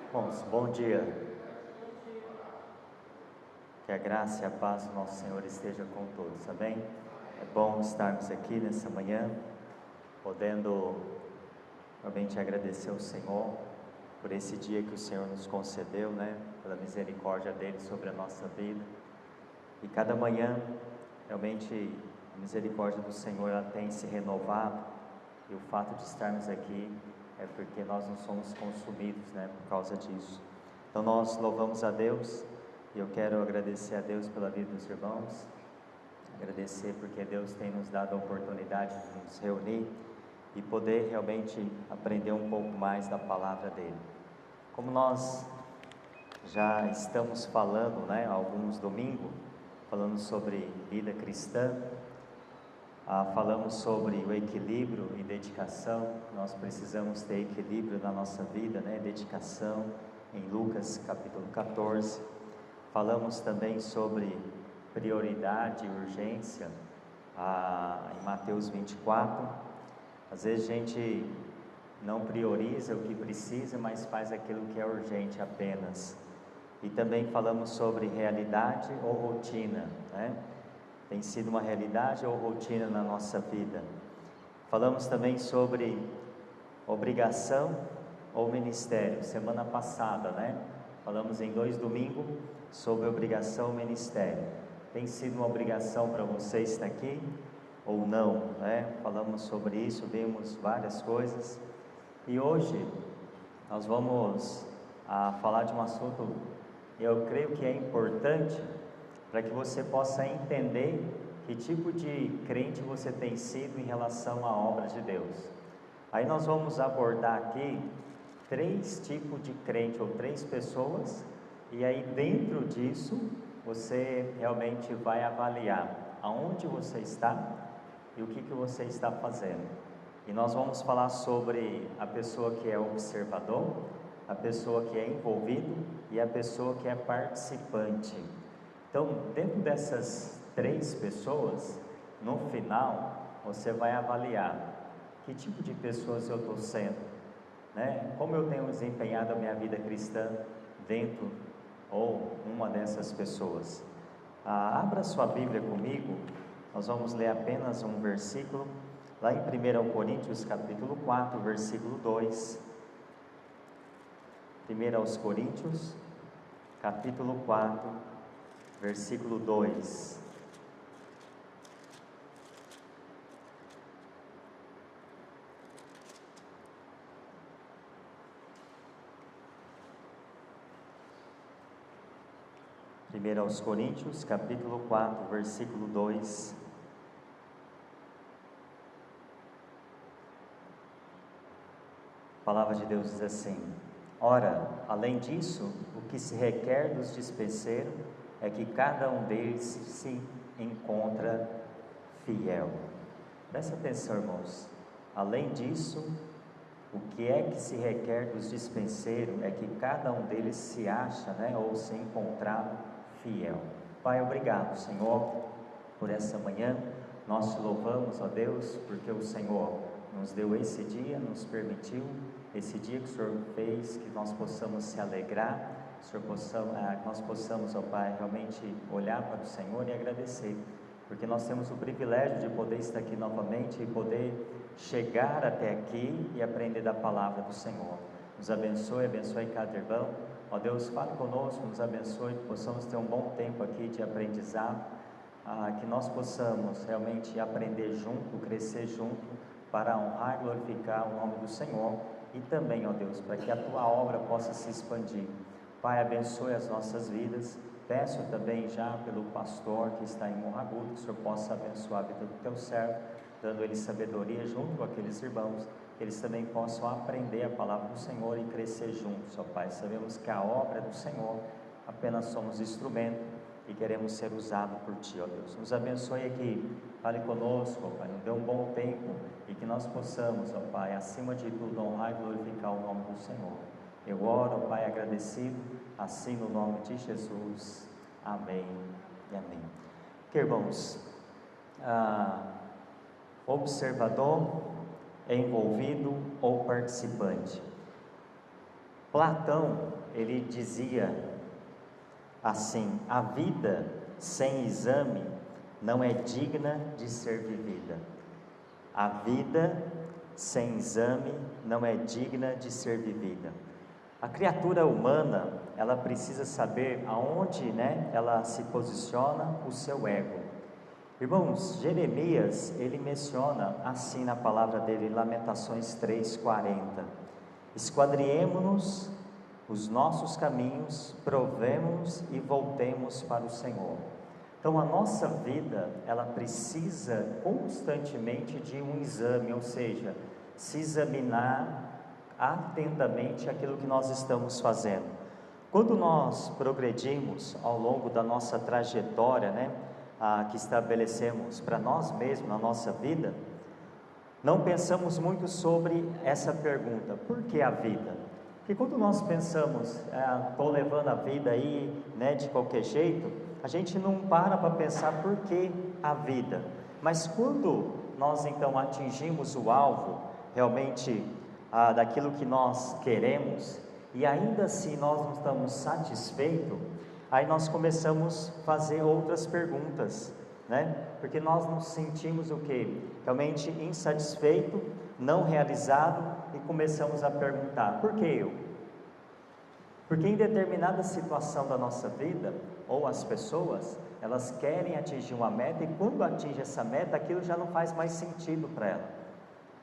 Irmãos, bom dia. Que a graça e a paz do nosso Senhor esteja com todos, amém? É bom estarmos aqui nessa manhã, podendo realmente agradecer ao Senhor por esse dia que o Senhor nos concedeu, né? Pela misericórdia dele sobre a nossa vida. E cada manhã, realmente, a misericórdia do Senhor ela tem se renovado, e o fato de estarmos aqui é porque nós não somos consumidos, né, por causa disso. Então nós louvamos a Deus, e eu quero agradecer a Deus pela vida dos irmãos, agradecer porque Deus tem nos dado a oportunidade de nos reunir e poder realmente aprender um pouco mais da palavra dele. Como nós já estamos falando, né, há alguns domingos, falando sobre vida cristã, falamos sobre o equilíbrio e dedicação. Nós precisamos ter equilíbrio na nossa vida, né? Dedicação, em Lucas capítulo 14. Falamos também sobre prioridade e urgência, em Mateus 24. Às vezes a gente não prioriza o que precisa, mas faz aquilo que é urgente apenas. E também falamos sobre realidade ou rotina, né? Tem sido uma realidade ou rotina na nossa vida. Falamos também sobre obrigação ou ministério. Semana passada, né? Falamos em 2 domingos sobre obrigação ou ministério. Tem sido uma obrigação para você estar aqui ou não, né? Falamos sobre isso, vimos várias coisas. E hoje nós vamos falar de um assunto que eu creio que é importante, para que você possa entender que tipo de crente você tem sido em relação à obra de Deus. Aí nós vamos abordar aqui 3 tipos de crente, ou 3 pessoas, e aí dentro disso você realmente vai avaliar aonde você está e o que você está fazendo. E nós vamos falar sobre a pessoa que é observador, a pessoa que é envolvido e a pessoa que é participante. Então, dentro dessas 3 pessoas, no final, você vai avaliar que tipo de pessoas eu estou sendo, né? Como eu tenho desempenhado a minha vida cristã dentro ou uma dessas pessoas. Abra sua Bíblia comigo, nós vamos ler apenas um versículo, lá em 1 Coríntios capítulo 4, versículo 2. 1 Coríntios capítulo 4, versículo 2. Primeiro aos Coríntios, capítulo 4, versículo 2. A palavra de Deus diz assim: ora, além disso, o que se requer dos dispenseiros é que cada um deles se encontra fiel. Presta atenção, irmãos. Além disso, o que é que se requer dos dispenseiros é que cada um deles se acha, né, ou se encontrar fiel. Pai, obrigado, Senhor, por essa manhã. Nós te louvamos, ó Deus, porque o Senhor nos deu esse dia, nos permitiu esse dia que o Senhor fez, que nós possamos se alegrar, que nós possamos, ó Pai, realmente olhar para o Senhor e agradecer, porque nós temos o privilégio de poder estar aqui novamente e poder chegar até aqui e aprender da palavra do Senhor. Nos abençoe cada irmão. Ó Deus, fale conosco, nos abençoe, que possamos ter um bom tempo aqui de aprendizado, que nós possamos realmente aprender junto, crescer junto, para honrar e glorificar o nome do Senhor, e também, ó Deus, para que a Tua obra possa se expandir. Pai, abençoe as nossas vidas. Peço também já pelo pastor que está em Morro Agudo, que o Senhor possa abençoar a vida do Teu servo, dando ele sabedoria junto com aqueles irmãos, que eles também possam aprender a palavra do Senhor e crescer juntos, ó Pai. Sabemos que a obra é do Senhor, apenas somos instrumento e queremos ser usados por Ti, ó Deus. Nos abençoe aqui, fale conosco, ó Pai, nos dê um bom tempo e que nós possamos, ó Pai, acima de tudo, honrar e glorificar o nome do Senhor. Eu oro, ó Pai, agradecido, assim no nome de Jesus. Amém e amém. Que irmãos, observador, envolvido ou participante. Platão, ele dizia assim: a vida sem exame não é digna de ser vivida. A vida sem exame não é digna de ser vivida. A criatura humana, ela precisa saber aonde, ela se posiciona o seu ego. Irmãos, Jeremias, ele menciona assim na palavra dele, Lamentações 3:40: esquadriemo-nos os nossos caminhos, provemo-nos e voltemos para o Senhor. Então a nossa vida, ela precisa constantemente de um exame, ou seja, se examinar atentamente aquilo que nós estamos fazendo. Quando nós progredimos ao longo da nossa trajetória, que estabelecemos para nós mesmos na nossa vida, não pensamos muito sobre essa pergunta: por que a vida? Porque quando nós pensamos, estou levando a vida aí, de qualquer jeito, a gente não para pensar por que a vida. Mas quando nós então atingimos o alvo, realmente, daquilo que nós queremos, e ainda assim nós não estamos satisfeitos, aí nós começamos a fazer outras perguntas, porque nós nos sentimos o quê? Realmente insatisfeito, não realizado, e começamos a perguntar: por que eu? Porque em determinada situação da nossa vida, ou as pessoas, elas querem atingir uma meta, e quando atinge essa meta, aquilo já não faz mais sentido para ela.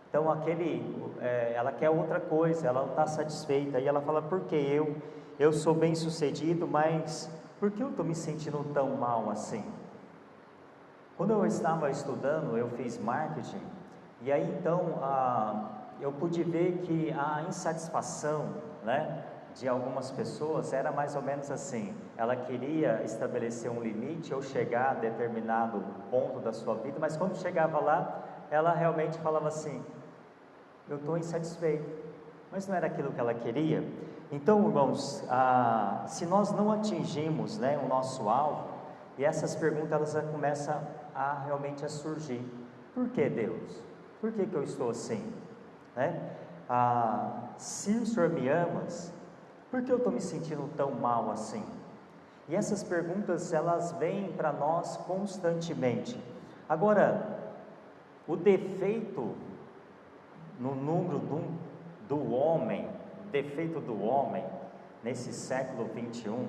Então ela quer outra coisa, ela não está satisfeita, e ela fala: por que eu sou bem sucedido, mas por que eu estou me sentindo tão mal assim? Quando eu estava estudando, eu fiz marketing, e aí então eu pude ver que a insatisfação, de algumas pessoas era mais ou menos assim: ela queria estabelecer um limite ou chegar a determinado ponto da sua vida, mas quando chegava lá, ela realmente falava assim: eu estou insatisfeito, mas não era aquilo que ela queria. Então, irmãos, se nós não atingimos, o nosso alvo, e essas perguntas elas começam realmente a surgir: por que Deus? Por que eu estou assim? Se o Senhor me amas, por que eu estou me sentindo tão mal assim? E essas perguntas, elas vêm para nós constantemente. Agora, o defeito no número do homem, o defeito do homem, nesse século 21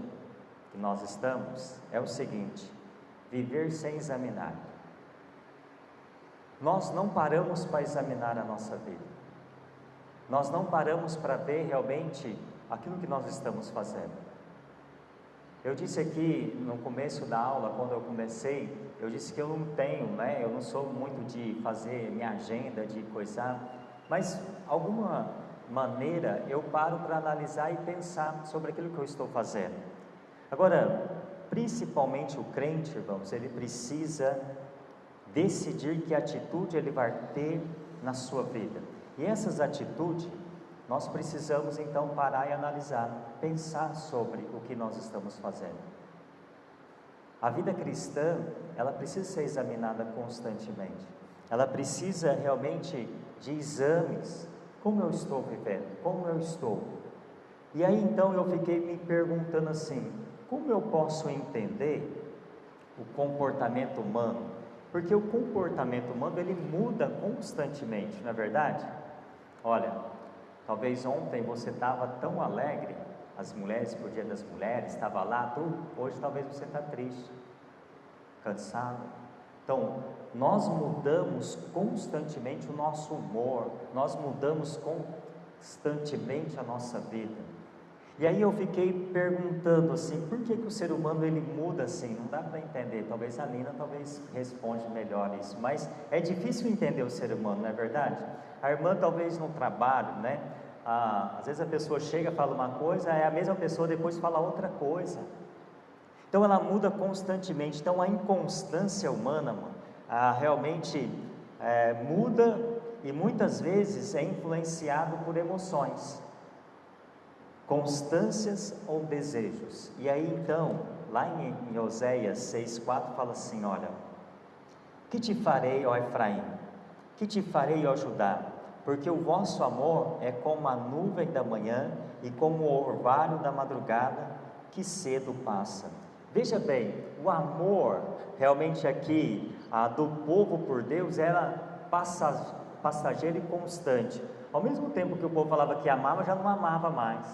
que nós estamos, é o seguinte: viver sem examinar. Nós não paramos para examinar a nossa vida. Nós não paramos para ver realmente aquilo que nós estamos fazendo. Eu disse aqui no começo da aula, quando eu comecei, eu disse que eu não tenho, eu não sou muito de fazer minha agenda, de coisar, mas alguma maneira eu paro para analisar e pensar sobre aquilo que eu estou fazendo. Agora, principalmente o crente, irmãos, ele precisa decidir que atitude ele vai ter na sua vida. E essas atitudes, nós precisamos então parar e analisar, pensar sobre o que nós estamos fazendo. A vida cristã, ela precisa ser examinada constantemente. Ela precisa realmente de exames. Como eu estou vivendo? Como eu estou? E aí então eu fiquei me perguntando assim: como eu posso entender o comportamento humano? Porque o comportamento humano, ele muda constantemente, não é verdade? Olha, talvez ontem você estava tão alegre, as mulheres, por Dia das Mulheres, estava lá, hoje talvez você está triste, cansado. Então, nós mudamos constantemente o nosso humor, nós mudamos constantemente a nossa vida. E aí eu fiquei perguntando assim: por que o ser humano ele muda assim? Não dá para entender. Talvez a Lina responde melhor isso, mas é difícil entender o ser humano, não é verdade? A irmã talvez no trabalho, às vezes a pessoa chega, fala uma coisa, a mesma pessoa depois fala outra coisa. Então ela muda constantemente. Então a inconstância humana, realmente muda, e muitas vezes é influenciado por emoções, constâncias ou desejos. E aí então, lá em Oséias 6:4 fala assim: olha, que te farei, ó Efraim? Que te farei, ó Judá? porque o vosso amor é como a nuvem da manhã e como o orvalho da madrugada que cedo passa. Veja bem, o amor realmente aqui do povo por Deus era passageiro e constante. Ao mesmo tempo que o povo falava que amava, já não amava mais.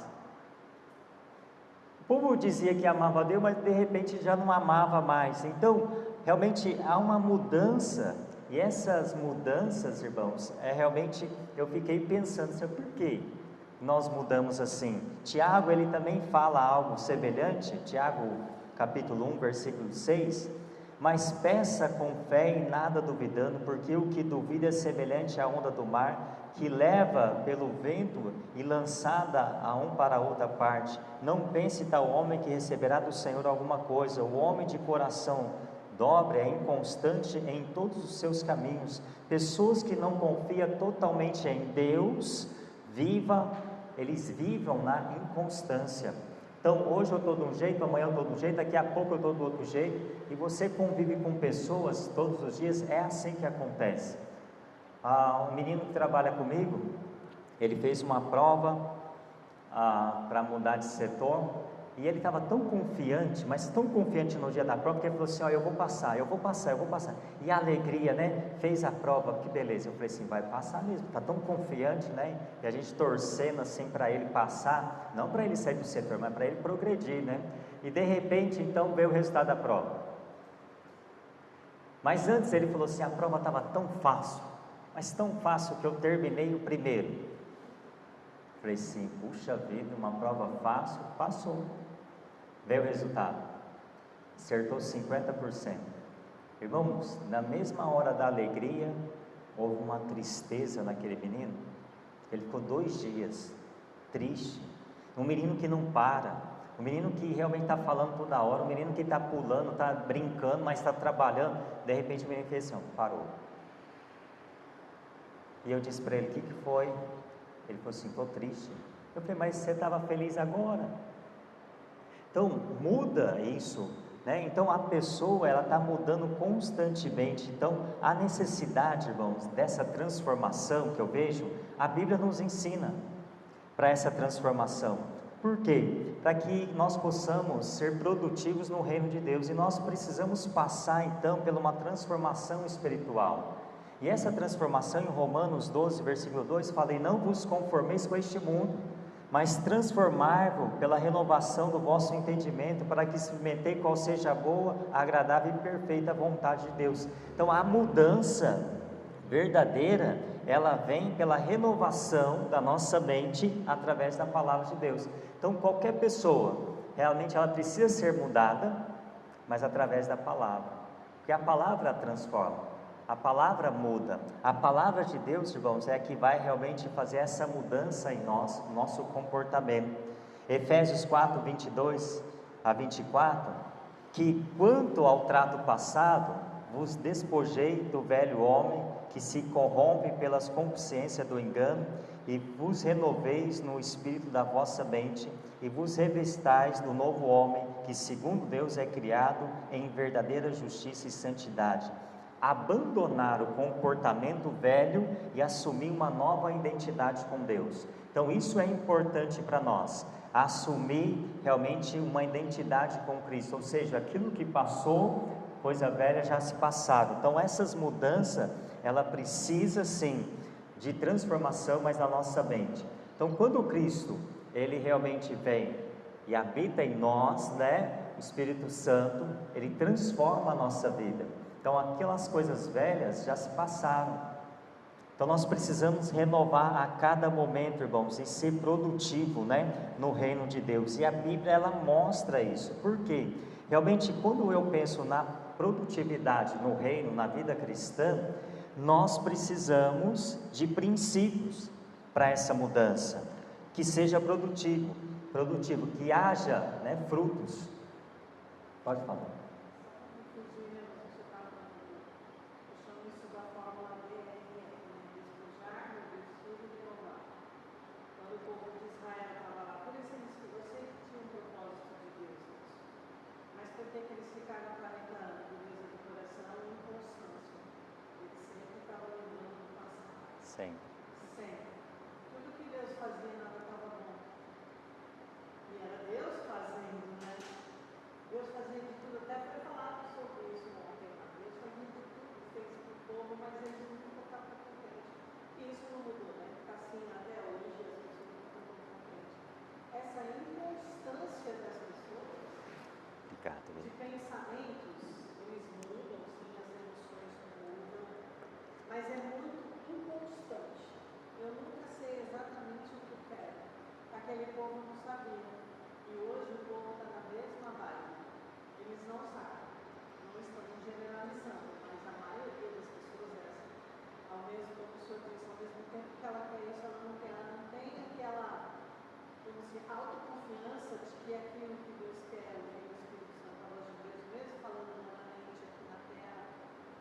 O povo dizia que amava a Deus, mas de repente já não amava mais. Então, realmente há uma mudança. E essas mudanças, irmãos, realmente eu fiquei pensando, por que nós mudamos assim? Tiago, ele também fala algo semelhante, Tiago capítulo 1, versículo 6, mas peça com fé e nada duvidando, porque o que duvida é semelhante à onda do mar, que leva pelo vento e lançada a um para a outra parte. Não pense tal homem que receberá do Senhor alguma coisa. O homem de coração dobre é inconstante em todos os seus caminhos. Pessoas que não confiam totalmente em Deus, eles vivam na inconstância. Então hoje eu estou de um jeito, amanhã eu estou de um jeito, daqui a pouco eu estou do outro jeito, e você convive com pessoas todos os dias, é assim que acontece. Um menino que trabalha comigo, ele fez uma prova para mudar de setor, e ele estava tão confiante, mas tão confiante no dia da prova, que ele falou assim, eu vou passar, e a alegria, né, fez a prova, que beleza. Eu falei assim, vai passar mesmo, está tão confiante, né, e a gente torcendo assim para ele passar, não para ele sair do setor, mas para ele progredir, né, e de repente então veio o resultado da prova. Mas antes ele falou assim, a prova estava tão fácil, mas tão fácil que eu terminei o primeiro. Falei assim, puxa vida, uma prova fácil, passou. Veio o resultado, acertou 50%. Irmãos, na mesma hora da alegria, houve uma tristeza naquele menino. Ele ficou 2 dias triste. Um menino que não para, um menino que realmente está falando toda hora, um menino que está pulando, está brincando, mas está trabalhando. De repente o menino fez assim, parou. E eu disse para ele, o que foi? Ele falou assim, estou triste. Eu falei, mas você estava feliz agora? Então muda isso, né? Então a pessoa, ela está mudando constantemente. Então a necessidade, irmãos, dessa transformação que eu vejo, a Bíblia nos ensina para essa transformação. Por quê? Para que nós possamos ser produtivos no reino de Deus, e nós precisamos passar então por uma transformação espiritual. E essa transformação em Romanos 12, versículo 2, fala, e não vos conformeis com este mundo, mas transformai-vos pela renovação do vosso entendimento, para que experimentei qual seja a boa, agradável e perfeita vontade de Deus. Então a mudança verdadeira, ela vem pela renovação da nossa mente, através da palavra de Deus. Então qualquer pessoa, realmente ela precisa ser mudada, mas através da palavra, porque a palavra transforma. A palavra muda, a palavra de Deus, irmãos, é a que vai realmente fazer essa mudança em nós, no nosso comportamento. Efésios 4, 22 a 24, que quanto ao trato passado, vos despojei do velho homem, que se corrompe pelas concupiscências do engano, e vos renoveis no espírito da vossa mente, e vos revestais do novo homem, que segundo Deus é criado em verdadeira justiça e santidade. Abandonar o comportamento velho e assumir uma nova identidade com Deus. Então isso é importante para nós, assumir realmente uma identidade com Cristo, ou seja, aquilo que passou, coisa velha já se passaram. Então essas mudanças, ela precisa sim de transformação, mas na nossa mente. Então quando Cristo, ele realmente vem e habita em nós, né, o Espírito Santo, ele transforma a nossa vida. Então aquelas coisas velhas já se passaram. Então nós precisamos renovar a cada momento, irmãos, e ser produtivo, né, no reino de Deus. E a Bíblia, ela mostra isso. Por quê? Realmente quando eu penso na produtividade no reino, na vida cristã, nós precisamos de princípios para essa mudança. Que seja produtivo, que haja, né, frutos. Pode falar. Sim. sempre. Tudo que Deus fazia, nada estava bom. E era Deus fazendo, né? Deus fazia de tudo, até foi falado sobre isso ontem. Deus fazia de tudo, fez para o povo, mas eles nunca estavam contentes. E isso não mudou, né? Está assim até hoje, as pessoas não estão contentes. Essa inconstância das pessoas, de pensamentos, eles mudam, sim, as emoções mudam, mas é muito inconstante. Eu nunca sei exatamente o que quero. Aquele povo não sabia. E hoje o povo está na mesma vibe. Eles não sabem. Não estamos generalizando, mas a maioria das pessoas é assim. Ao mesmo tempo, o Senhor diz, ao mesmo tempo que ela quer isso, ela não quer. Ela não tem aquela, como se, autoconfiança de que aquilo que Deus quer, o que o Espírito Santo, a voz de Deus, mesmo falando novamente aqui na terra,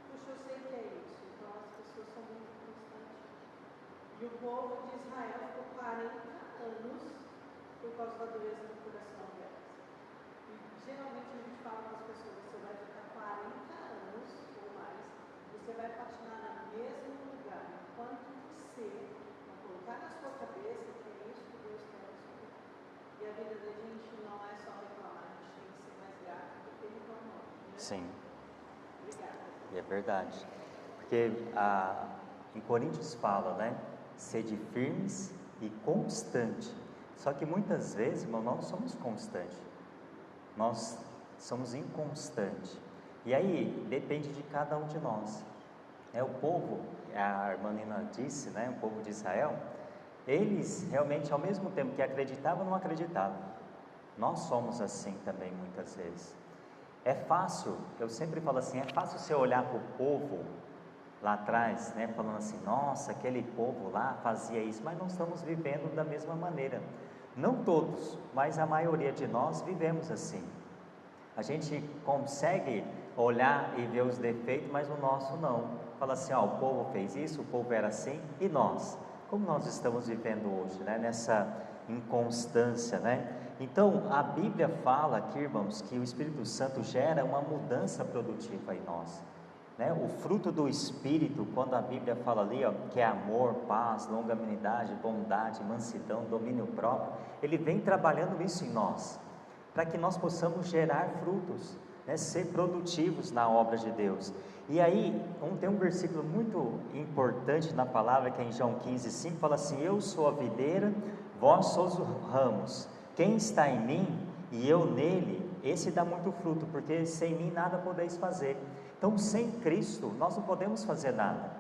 puxa, eu sei que é isso. Então as pessoas são muito inconstantes. E o povo de Israel ficou 40 anos por causa da dureza do coração delas. E geralmente a gente fala para as pessoas, você vai ficar 40 anos ou mais, você vai patinar no mesmo lugar, enquanto você não colocar na sua cabeça que é isso que Deus quer na sua vida. E a vida da gente não é só reclamar, a gente tem que ser mais grato do que reclamar. Né? Sim. Obrigada. E é verdade. Porque em Coríntios fala, né? Sede firmes e constante. Só que muitas vezes, irmão, nós não somos constantes. Nós somos inconstantes. E aí, depende de cada um de nós. O povo, a irmã Nina disse, né? O povo de Israel, eles realmente, ao mesmo tempo que acreditavam, não acreditavam. Nós somos assim também, muitas vezes. É fácil, eu sempre falo assim, é fácil você olhar para o povo lá atrás, né, falando assim, nossa, aquele povo lá fazia isso, mas não estamos vivendo da mesma maneira. Não todos, mas a maioria de nós vivemos assim. A gente consegue olhar e ver os defeitos, mas o nosso não. Fala assim, ó, o povo fez isso, o povo era assim, e nós? Como nós estamos vivendo hoje, né, nessa inconstância, né? Então, a Bíblia fala aqui, irmãos, que o Espírito Santo gera uma mudança produtiva em nós. Né? O fruto do Espírito, quando a Bíblia fala ali, ó, que é amor, paz, longanimidade, bondade, mansidão, domínio próprio, ele vem trabalhando isso em nós, para que nós possamos gerar frutos, né? Ser produtivos na obra de Deus. E aí, tem um versículo muito importante na palavra, que é em João 15:5, fala assim, eu sou a videira, vós sois os ramos, quem está em mim e eu nele, esse dá muito fruto, porque sem mim nada podeis fazer. Então, sem Cristo, nós não podemos fazer nada.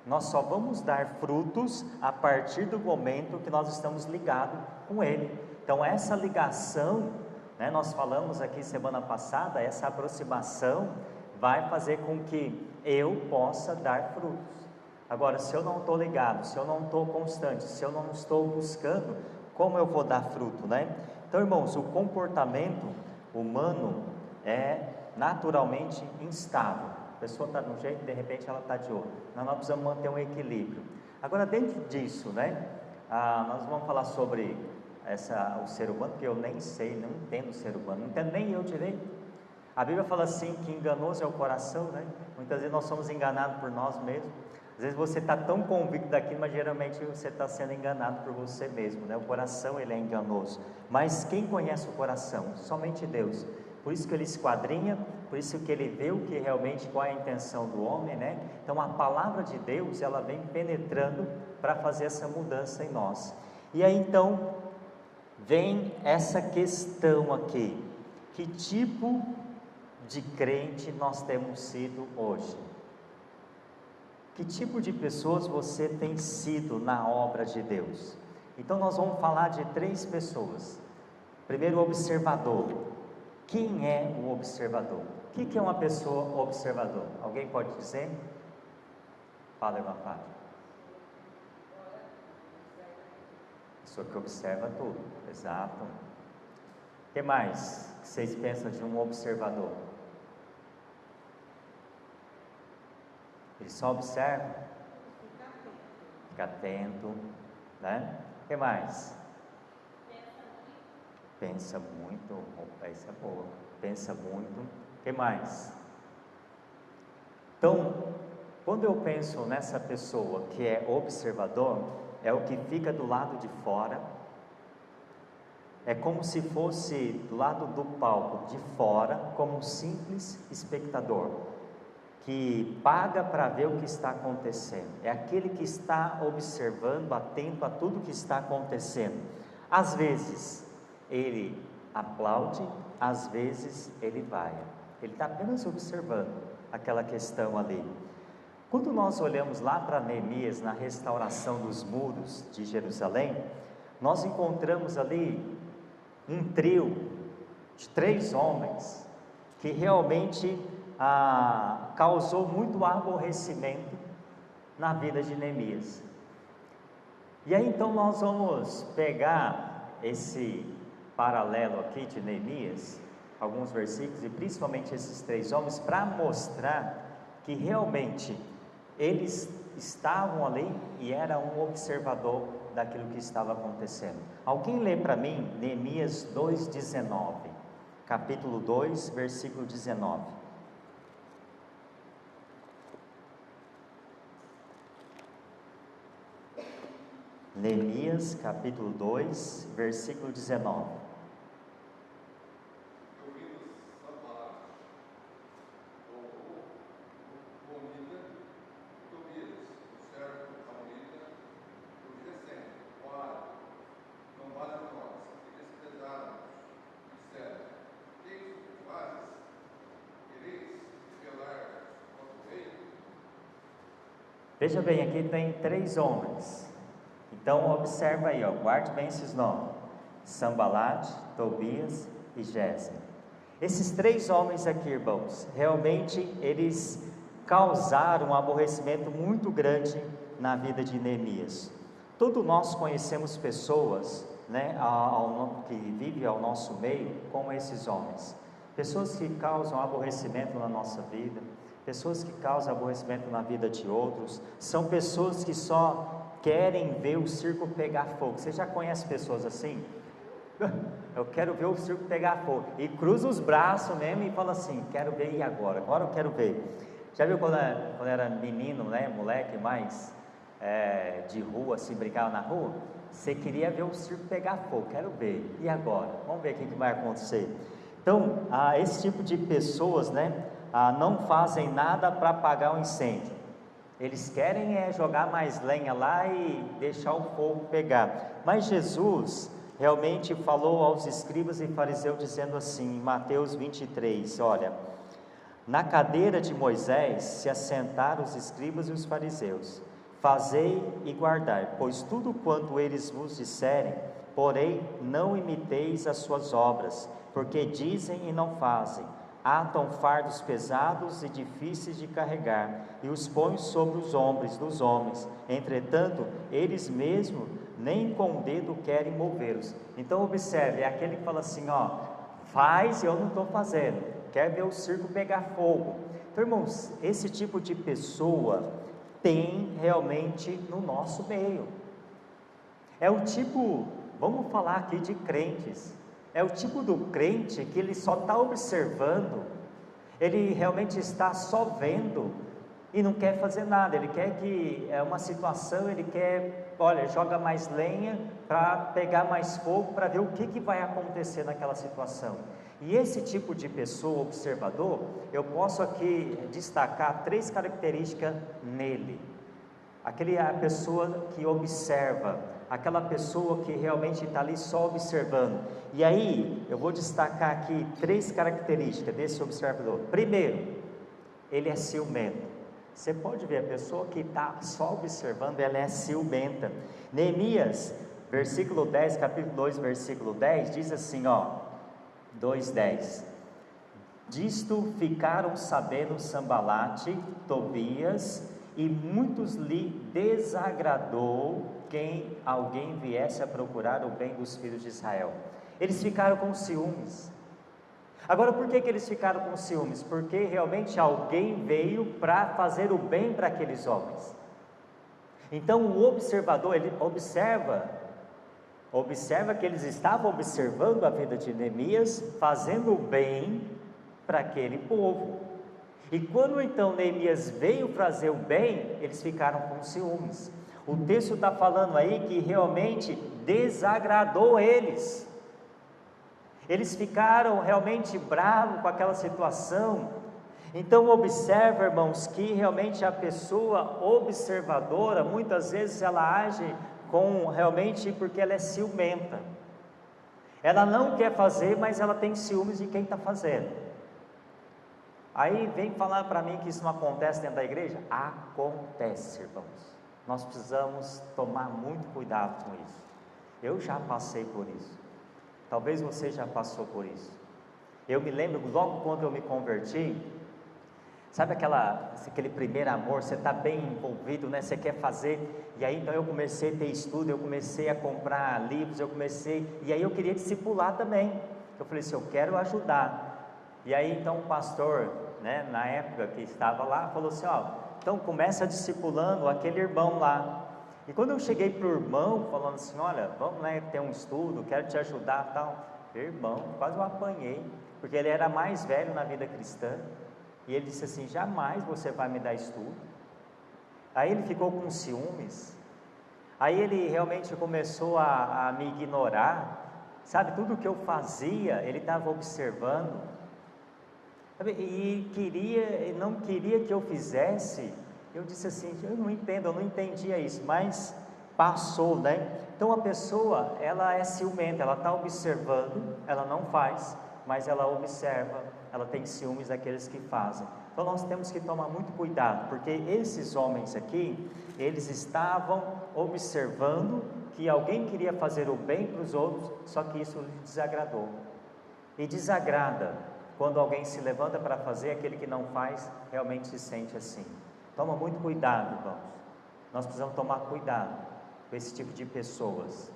Nós só vamos dar frutos a partir do momento que nós estamos ligados com Ele. Então, essa ligação, né, nós falamos aqui semana passada, essa aproximação vai fazer com que eu possa dar frutos. Agora, se eu não estou ligado, se eu não estou constante, se eu não estou buscando, como eu vou dar fruto, né? Então, irmãos, o comportamento humano é naturalmente instável. A pessoa está de um jeito, de repente ela está de outro. Nós precisamos manter um equilíbrio. Agora, dentro disso, né, nós vamos falar sobre o ser humano, que eu nem sei, não entendo o ser humano, não entendo nem eu direito. A Bíblia fala assim, que enganoso é o coração, né? Muitas vezes nós somos enganados por nós mesmos. Às vezes você está tão convicto daquilo, mas geralmente você está sendo enganado por você mesmo, né? O coração, ele é enganoso. Mas quem conhece o coração? Somente Deus. Por isso que ele esquadrinha, por isso que ele vê o que realmente, qual é a intenção do homem, né? Então a palavra de Deus, ela vem penetrando para fazer essa mudança em nós. E aí então, vem essa questão aqui, que tipo de crente nós temos sido hoje? Que tipo de pessoas você tem sido na obra de Deus? Então nós vamos falar de 3 pessoas. Primeiro, o observador. Quem é o observador? O que é uma pessoa observador? Alguém pode dizer? Fala, irmã Fábio. Pessoa que observa tudo, exato. O que mais que vocês pensam de um observador? Ele só observa, fica atento, né? O que mais? Pensa muito. Opa, isso é boa. Pensa muito. O que mais? Então, quando eu penso nessa pessoa que é observador, é o que fica do lado de fora. É como se fosse do lado do palco, de fora, como um simples espectador, que paga para ver o que está acontecendo. É aquele que está observando, atento a tudo que está acontecendo. Às vezes ele aplaude, às vezes ele vai. Ele está apenas observando aquela questão ali. Quando nós olhamos lá para Neemias, na restauração dos muros de Jerusalém, nós encontramos ali um trio de 3 homens que realmente causou muito aborrecimento na vida de Neemias. E aí então nós vamos pegar esse paralelo aqui de Neemias, alguns versículos, e principalmente esses 3 homens, para mostrar que realmente eles estavam ali e era um observador daquilo que estava acontecendo. Alguém lê para mim Neemias 2:19, capítulo 2, versículo 19. Neemias capítulo 2, versículo 19. Veja bem, aqui tem 3 homens. Então observa aí, guarde bem esses nomes: Sanbalate, Tobias e Gésem. Esses 3 homens aqui, irmãos, realmente eles causaram um aborrecimento muito grande na vida de Neemias. Todos nós conhecemos pessoas, né, que vivem ao nosso meio, como esses homens. Pessoas que causam aborrecimento na nossa vida, pessoas que causam aborrecimento na vida de outros, são pessoas que só querem ver o circo pegar fogo. Você já conhece pessoas assim? Eu quero ver o circo pegar fogo, e cruza os braços mesmo e fala assim: quero ver, e agora eu quero ver. Já viu quando era menino, né, moleque mais de rua, assim, brincava na rua? Você queria ver o circo pegar fogo, quero ver, e agora? Vamos ver o que vai acontecer. Então, esse tipo de pessoas, né, não fazem nada para apagar o incêndio. Eles querem jogar mais lenha lá e deixar o fogo pegar. Mas Jesus realmente falou aos escribas e fariseus dizendo assim, em Mateus 23, olha: na cadeira de Moisés se assentaram os escribas e os fariseus. Fazei e guardai, pois tudo quanto eles vos disserem, porém não imiteis as suas obras, porque dizem e não fazem. Atam fardos pesados e difíceis de carregar, e os põem sobre os ombros dos homens, entretanto, eles mesmos nem com o dedo querem movê-los. Então observe, é aquele que fala assim, faz e eu não estou fazendo, quer ver o circo pegar fogo. Então, irmãos, esse tipo de pessoa tem realmente no nosso meio. É o tipo, vamos falar aqui de crentes, é o tipo do crente que ele só está observando, ele realmente está só vendo e não quer fazer nada. Ele quer que uma situação, ele quer, joga mais lenha para pegar mais fogo, para ver o que vai acontecer naquela situação. E esse tipo de pessoa, observador, eu posso aqui destacar 3 características nele. A pessoa que observa, aquela pessoa que realmente está ali só observando. E aí, eu vou destacar aqui 3 características desse observador. Primeiro, ele é ciumento. Você pode ver, a pessoa que está só observando, ela é ciumenta. Neemias, versículo 10, capítulo 2, versículo 10, diz assim, 2:10. Disto ficaram sabendo Sanbalate, Tobias, e muitos lhe desagradou quem alguém viesse a procurar o bem dos filhos de Israel. Eles ficaram com ciúmes. Agora, por que eles ficaram com ciúmes? Porque realmente alguém veio para fazer o bem para aqueles homens. Então o observador, ele observa que eles estavam observando a vida de Neemias, fazendo o bem para aquele povo. E quando então Neemias veio fazer o bem, eles ficaram com ciúmes. O texto está falando aí que realmente desagradou eles. Eles ficaram realmente bravos com aquela situação. Então observa, irmãos, que realmente a pessoa observadora, muitas vezes ela age realmente porque ela é ciumenta. Ela não quer fazer, mas ela tem ciúmes de quem está fazendo. Aí vem falar para mim que isso não acontece dentro da igreja? Acontece, irmãos. Nós precisamos tomar muito cuidado com isso. Eu já passei por isso. Talvez você já passou por isso. Eu me lembro, logo quando eu me converti, sabe aquele primeiro amor, você está bem envolvido, né? Você quer fazer, e aí então eu comecei a ter estudo, eu comecei a comprar livros, e aí eu queria discipular também. Eu falei assim, eu quero ajudar. E aí então o pastor, né, na época que estava lá, falou assim, então começa discipulando aquele irmão lá. E quando eu cheguei para o irmão, falando assim, olha, vamos, né, ter um estudo, quero te ajudar e tal. Irmão, quase eu apanhei, porque ele era mais velho na vida cristã. E ele disse assim, jamais você vai me dar estudo. Aí ele ficou com ciúmes. Aí ele realmente começou a me ignorar. Sabe, tudo que eu fazia, ele estava observando. E não queria que eu fizesse. Eu disse assim, eu não entendia isso, mas passou, né? Então a pessoa, ela é ciumenta, ela está observando, ela não faz, mas ela observa, ela tem ciúmes daqueles que fazem. Então nós temos que tomar muito cuidado, porque esses homens aqui, eles estavam observando que alguém queria fazer o bem para os outros, só que isso lhe desagradou. E desagrada quando alguém se levanta para fazer, aquele que não faz realmente se sente assim. Toma muito cuidado, irmãos. Nós precisamos tomar cuidado com esse tipo de pessoas.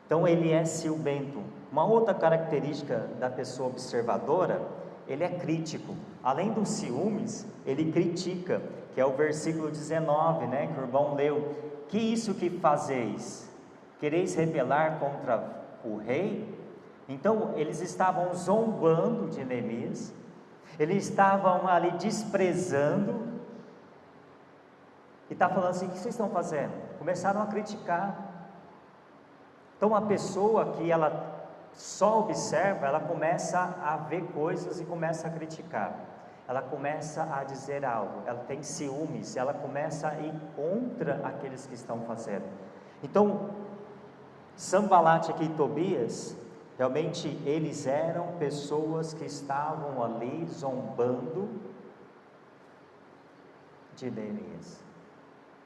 Então ele é ciumento. Uma outra característica da pessoa observadora, ele é crítico. Além dos ciúmes, ele critica, que é o versículo 19, né, que o irmão leu. Que isso que fazeis? Quereis rebelar contra o rei? Então eles estavam zombando de Neemias, eles estavam ali desprezando, e está falando assim, o que vocês estão fazendo? Começaram a criticar. Então a pessoa que ela só observa, ela começa a ver coisas e começa a criticar, ela começa a dizer algo, ela tem ciúmes, ela começa a ir contra aqueles que estão fazendo. Então Sanbalate aqui e Tobias, realmente eles eram pessoas que estavam ali zombando de Neemias,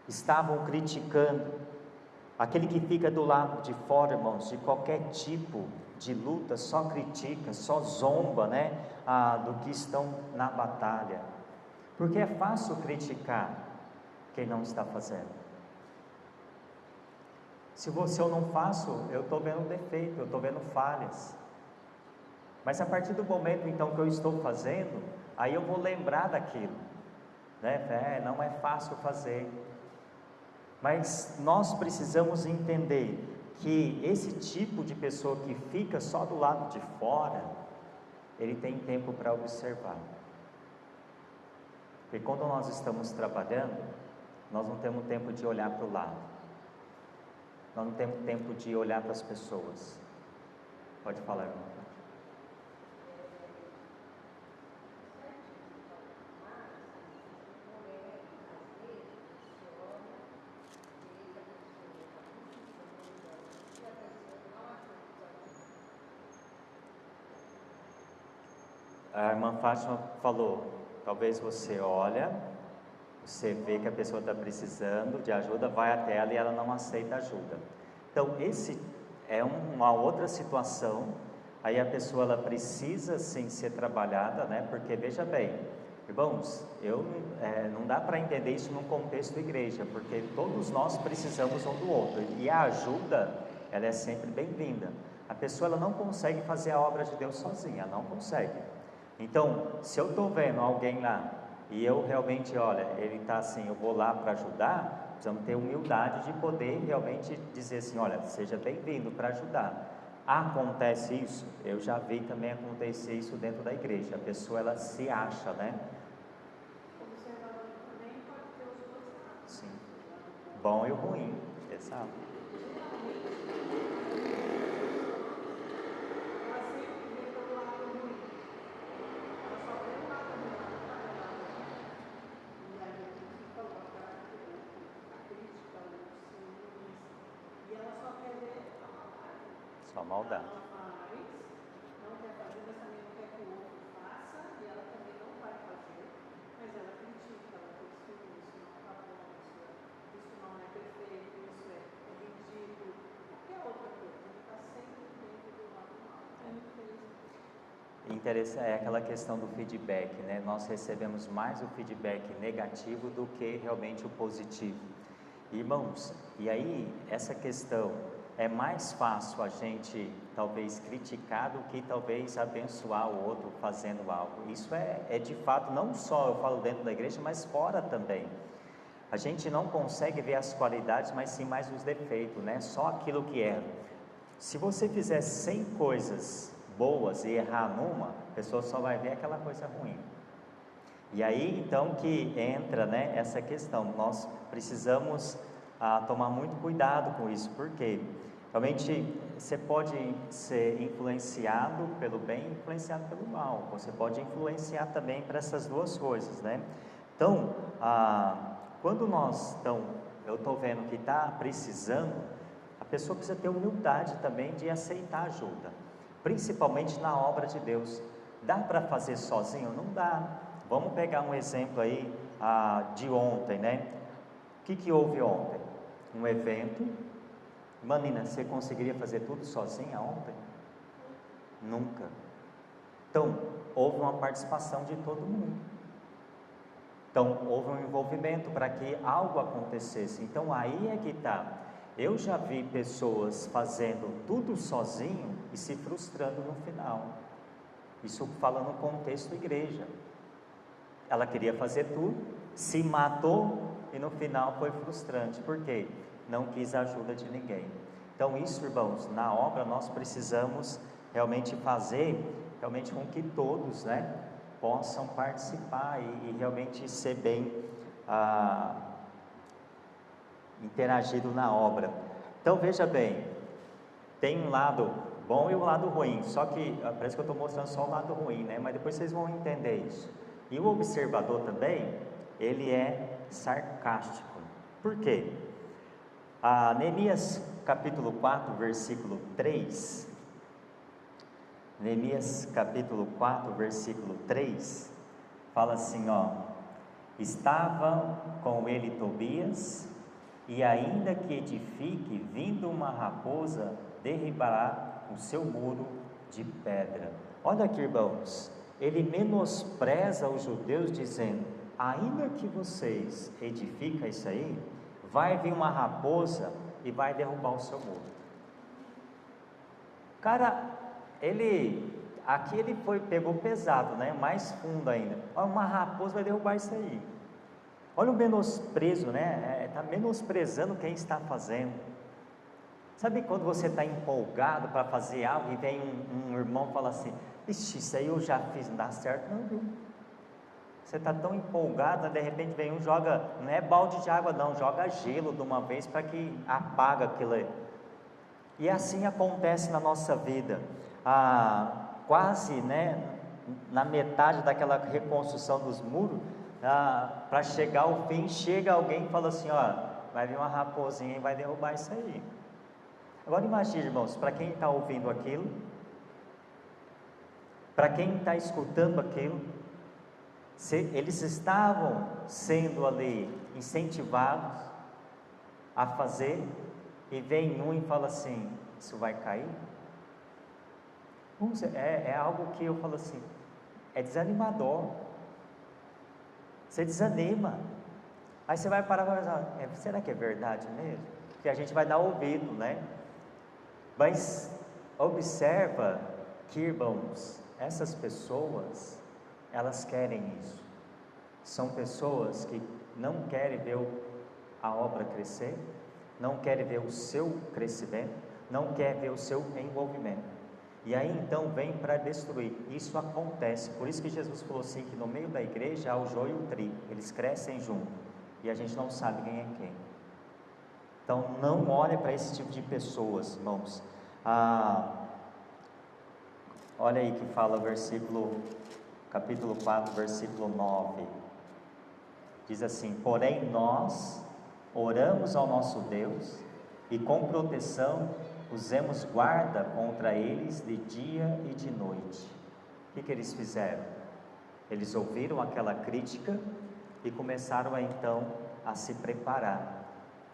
estavam criticando. Aquele que fica do lado de fora, irmãos, de qualquer tipo de luta, só critica, só zomba, né, do que estão na batalha, porque é fácil criticar quem não está fazendo. Se eu não faço, eu estou vendo defeito, eu estou vendo falhas. Mas a partir do momento então que eu estou fazendo, aí eu vou lembrar daquilo, né? Não é fácil fazer. Mas nós precisamos entender que esse tipo de pessoa que fica só do lado de fora, ele tem tempo para observar. Porque quando nós estamos trabalhando, nós não temos tempo de olhar para o lado. Nós não temos tempo de olhar para as pessoas. Pode falar, irmão. A irmã Fátima falou, talvez você olha, você vê que a pessoa está precisando de ajuda, vai até ela e ela não aceita ajuda. Então esse é uma outra situação, aí a pessoa ela precisa sim ser trabalhada, né? Porque veja bem, irmãos, não dá para entender isso num contexto de igreja, porque todos nós precisamos um do outro, e a ajuda, ela é sempre bem-vinda. A pessoa ela não consegue fazer a obra de Deus sozinha, não consegue. Então, se eu estou vendo alguém lá, e eu realmente, olha, ele está assim, eu vou lá para ajudar, precisamos ter humildade de poder realmente dizer assim, olha, seja bem-vindo para ajudar. Acontece isso? Eu já vi também acontecer isso dentro da igreja, a pessoa ela se acha, né? Observador também pode ter os dois lados. Sim. bom e o ruim, exato. Ela sempre vê pelo lado ruim. Ela só vê o lado ruim, ela não vai ver o lado bom. E aí a gente falou a crítica, o ciúmes, e ela só quer ver a maldade. Só maldade. Ela faz, não quer fazer, mas também não quer que o outro faça, e ela também não vai fazer, mas ela critica, ela diz que isso não está bom, isso não é perfeito, isso é ridículo, qualquer outra coisa, ele está sempre dentro do lado mal. Interessante, é aquela questão do feedback, né? Nós recebemos mais o feedback negativo do que realmente o positivo. Irmãos, e aí essa questão, é mais fácil a gente talvez criticar do que talvez abençoar o outro fazendo algo. Isso é de fato, não só eu falo dentro da igreja, mas fora também. A gente não consegue ver as qualidades, mas sim mais os defeitos, né? Só aquilo que é. Se você fizer 100 coisas boas e errar numa, a pessoa só vai ver aquela coisa ruim. E aí então que entra, né, essa questão. Nós precisamos tomar muito cuidado com isso, porque realmente você pode ser influenciado pelo bem e influenciado pelo mal. Você pode influenciar também para essas duas coisas, né? Então, quando eu estou vendo que está precisando, a pessoa precisa ter humildade também de aceitar ajuda, principalmente na obra de Deus. Dá para fazer sozinho? Não dá. Vamos pegar um exemplo aí de ontem, né? O que houve ontem? Um evento. Manina, você conseguiria fazer tudo sozinha ontem? Nunca. Então, houve uma participação de todo mundo. Então, houve um envolvimento para que algo acontecesse. Então, aí é que está. Eu já vi pessoas fazendo tudo sozinho e se frustrando no final. Isso fala no contexto igreja. Ela queria fazer tudo, se matou e no final foi frustrante. Por quê? Não quis a ajuda de ninguém. Então isso, irmãos, na obra nós precisamos realmente fazer, realmente com que todos, né, possam participar e realmente ser bem interagido na obra. Então veja bem, tem um lado bom e um lado ruim, só que parece que eu estou mostrando só o lado ruim, né? Mas depois vocês vão entender isso. E o observador também, ele é sarcástico. Por quê? Neemias capítulo 4, versículo 3. Neemias capítulo 4, versículo 3, fala assim, ó: estava com ele Tobias, e ainda que edifique, vindo uma raposa, derribará o seu muro de pedra. Olha aqui, irmãos, ele menospreza os judeus dizendo: ainda que vocês edificam isso aí, vai vir uma raposa e vai derrubar o seu muro. Cara, aqui ele pegou pesado, né? Mais fundo ainda. Uma raposa vai derrubar isso aí. Olha o menosprezo, né? Está menosprezando quem está fazendo. Sabe quando você está empolgado para fazer algo e vem um irmão e fala assim: ixi, isso aí eu já fiz, não dá certo não, viu? Você está tão empolgado, de repente vem joga, não é balde de água não, joga gelo de uma vez para que apaga aquilo aí. E assim acontece na nossa vida. Quase, né, na metade daquela reconstrução dos muros, para chegar ao fim, chega alguém e fala assim: ó, vai vir uma raposinha e vai derrubar isso aí. Agora imagine, irmãos, para quem está ouvindo aquilo, para quem está escutando aquilo, eles estavam sendo ali incentivados a fazer, e vem um e fala assim: isso vai cair? É algo que eu falo assim, é desanimador. Você desanima. Aí você vai parar e vai pensar: será que é verdade mesmo? Porque a gente vai dar ouvido, né? Mas observa que, irmãos, essas pessoas, elas querem isso. São pessoas que não querem ver a obra crescer, não querem ver o seu crescimento, não querem ver o seu envolvimento. E aí então vem para destruir. Isso acontece. Por isso que Jesus falou assim, que no meio da igreja há o joio e o trigo. Eles crescem junto e a gente não sabe quem é quem. Então não olhe para esse tipo de pessoas, irmãos. Olha aí que fala capítulo 4, versículo 9. Diz assim: porém nós oramos ao nosso Deus e com proteção usemos guarda contra eles de dia e de noite. O que eles fizeram? Eles ouviram aquela crítica e começaram então a se preparar.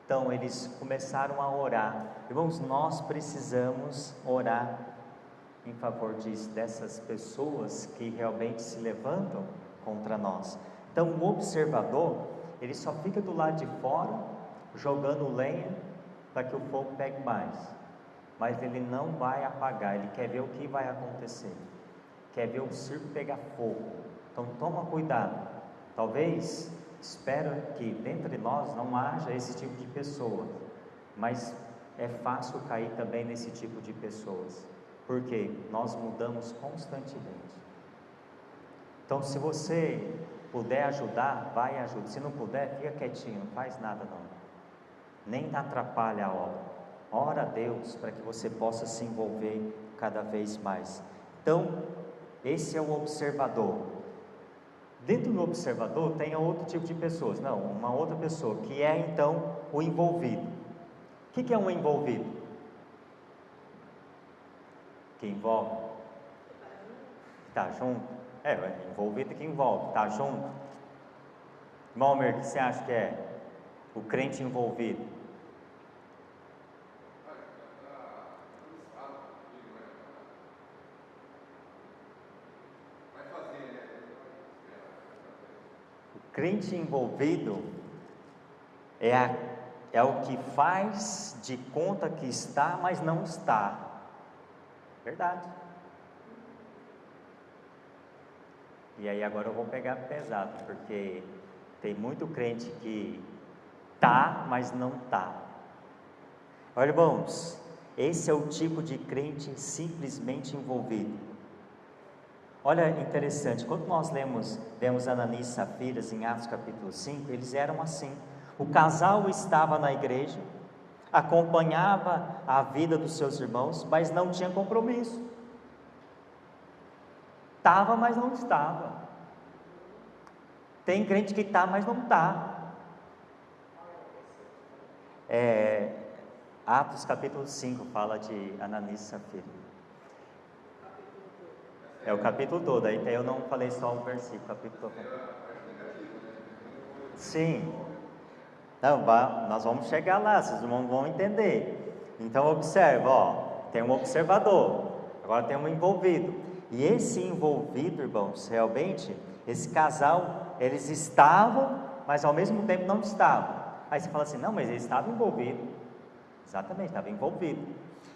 Então eles começaram a orar. Irmãos, nós precisamos orar em favor dessas pessoas que realmente se levantam contra nós. Então o observador, ele só fica do lado de fora, jogando lenha para que o fogo pegue mais, mas ele não vai apagar, ele quer ver o que vai acontecer, quer ver o circo pegar fogo. Então toma cuidado. Talvez, espero que dentro de nós não haja esse tipo de pessoa, mas é fácil cair também nesse tipo de pessoas, porque nós mudamos constantemente. Então se você puder ajudar, vai e ajuda. Se não puder, fica quietinho, não faz nada não, nem atrapalha a obra. Ora a Deus para que você possa se envolver cada vez mais. Então esse é o observador. Dentro do observador tem outro tipo de pessoas, uma outra pessoa, que é então o envolvido. O que é um envolvido? Que envolve? Está junto? Envolvido que envolve, está junto. Malmer, o que você acha que é o crente envolvido? O crente envolvido é o que faz de conta que está, mas não está. Verdade. E aí agora eu vou pegar pesado, porque tem muito crente que tá, mas não tá. Olha, irmãos, esse é o tipo de crente simplesmente envolvido. Olha, interessante, quando nós vemos Ananias e Safira em Atos capítulo 5, eles eram assim. O casal estava na igreja, acompanhava a vida dos seus irmãos, mas não tinha compromisso. Estava, mas não estava. Tem crente que está, mas não está. Atos capítulo 5 fala de Ananias e Safira. É o capítulo todo, aí eu não falei só um versículo, capítulo todo. Sim. Não, nós vamos chegar lá, vocês vão entender. Então observa, tem um observador, agora tem um envolvido. E esse envolvido, irmãos, realmente, esse casal, eles estavam, mas ao mesmo tempo não estavam. Aí você fala assim, não, mas eles estavam envolvidos. Exatamente, estavam envolvidos.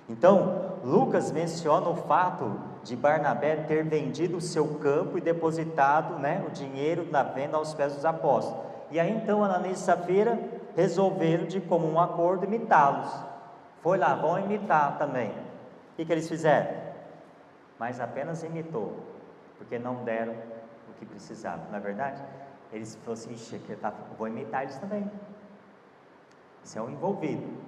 Então, Lucas menciona o fato de Barnabé ter vendido o seu campo e depositado, o dinheiro na venda aos pés dos apóstolos. E aí então Ananias e Safira resolveram de comum acordo imitá-los. Foi lá, vão imitar também. O que eles fizeram? Mas apenas imitou, porque não deram o que precisavam. Na verdade, eles falaram assim, vou imitar eles também. Isso é um envolvido.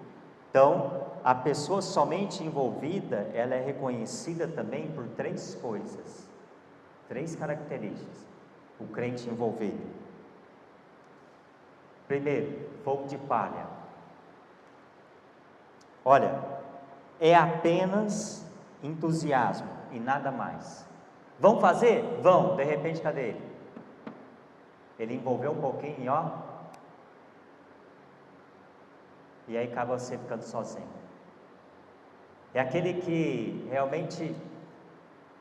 Então, a pessoa somente envolvida, ela é reconhecida também por 3 coisas, 3 características. O crente envolvido. Primeiro, fogo de palha. Olha, é apenas entusiasmo e nada mais. Vão fazer? Vão. De repente, cadê ele? Ele envolveu um pouquinho, e aí acaba você ficando sozinho. É aquele que realmente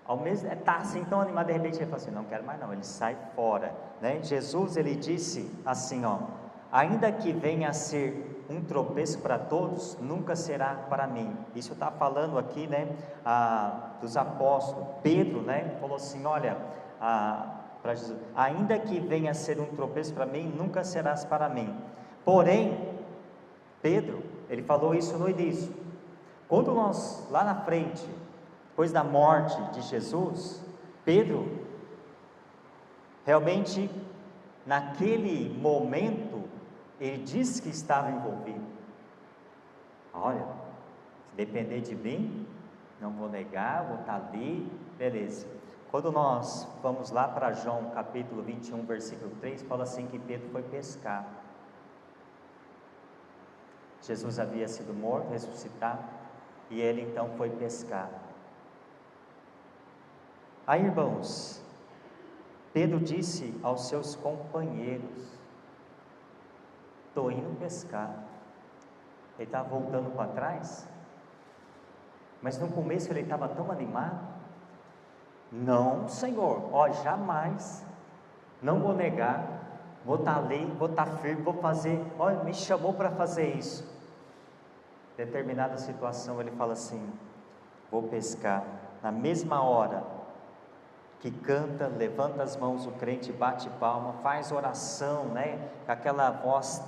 ao mesmo está assim tão animado, de repente ele fala assim, não quero mais não, ele sai fora, Jesus, ele disse assim, ainda que venha a ser um tropeço para todos, nunca será para mim. Isso está falando aqui, dos apóstolos. Pedro, falou assim, olha, para Jesus, ainda que venha a ser um tropeço para mim, nunca serás para mim. Porém, Pedro, ele falou isso no início. Quando nós, lá na frente, depois da morte de Jesus, Pedro, realmente, naquele momento, ele disse que estava envolvido. Olha, se depender de mim, não vou negar, vou estar ali, beleza. Quando nós vamos lá para João capítulo 21, versículo 3, fala assim que Pedro foi pescar. Jesus havia sido morto, ressuscitado, e ele então foi pescar. Aí, irmãos, Pedro disse aos seus companheiros: estou indo pescar. Ele estava voltando para trás, mas no começo ele estava tão animado. Não, Senhor, ó, jamais, não vou negar, vou estar ali, vou estar firme, vou fazer, olha, me chamou para fazer isso. Determinada situação ele fala assim: vou pescar. Na mesma hora que canta, levanta as mãos, o crente bate palma, faz oração, né, com aquela voz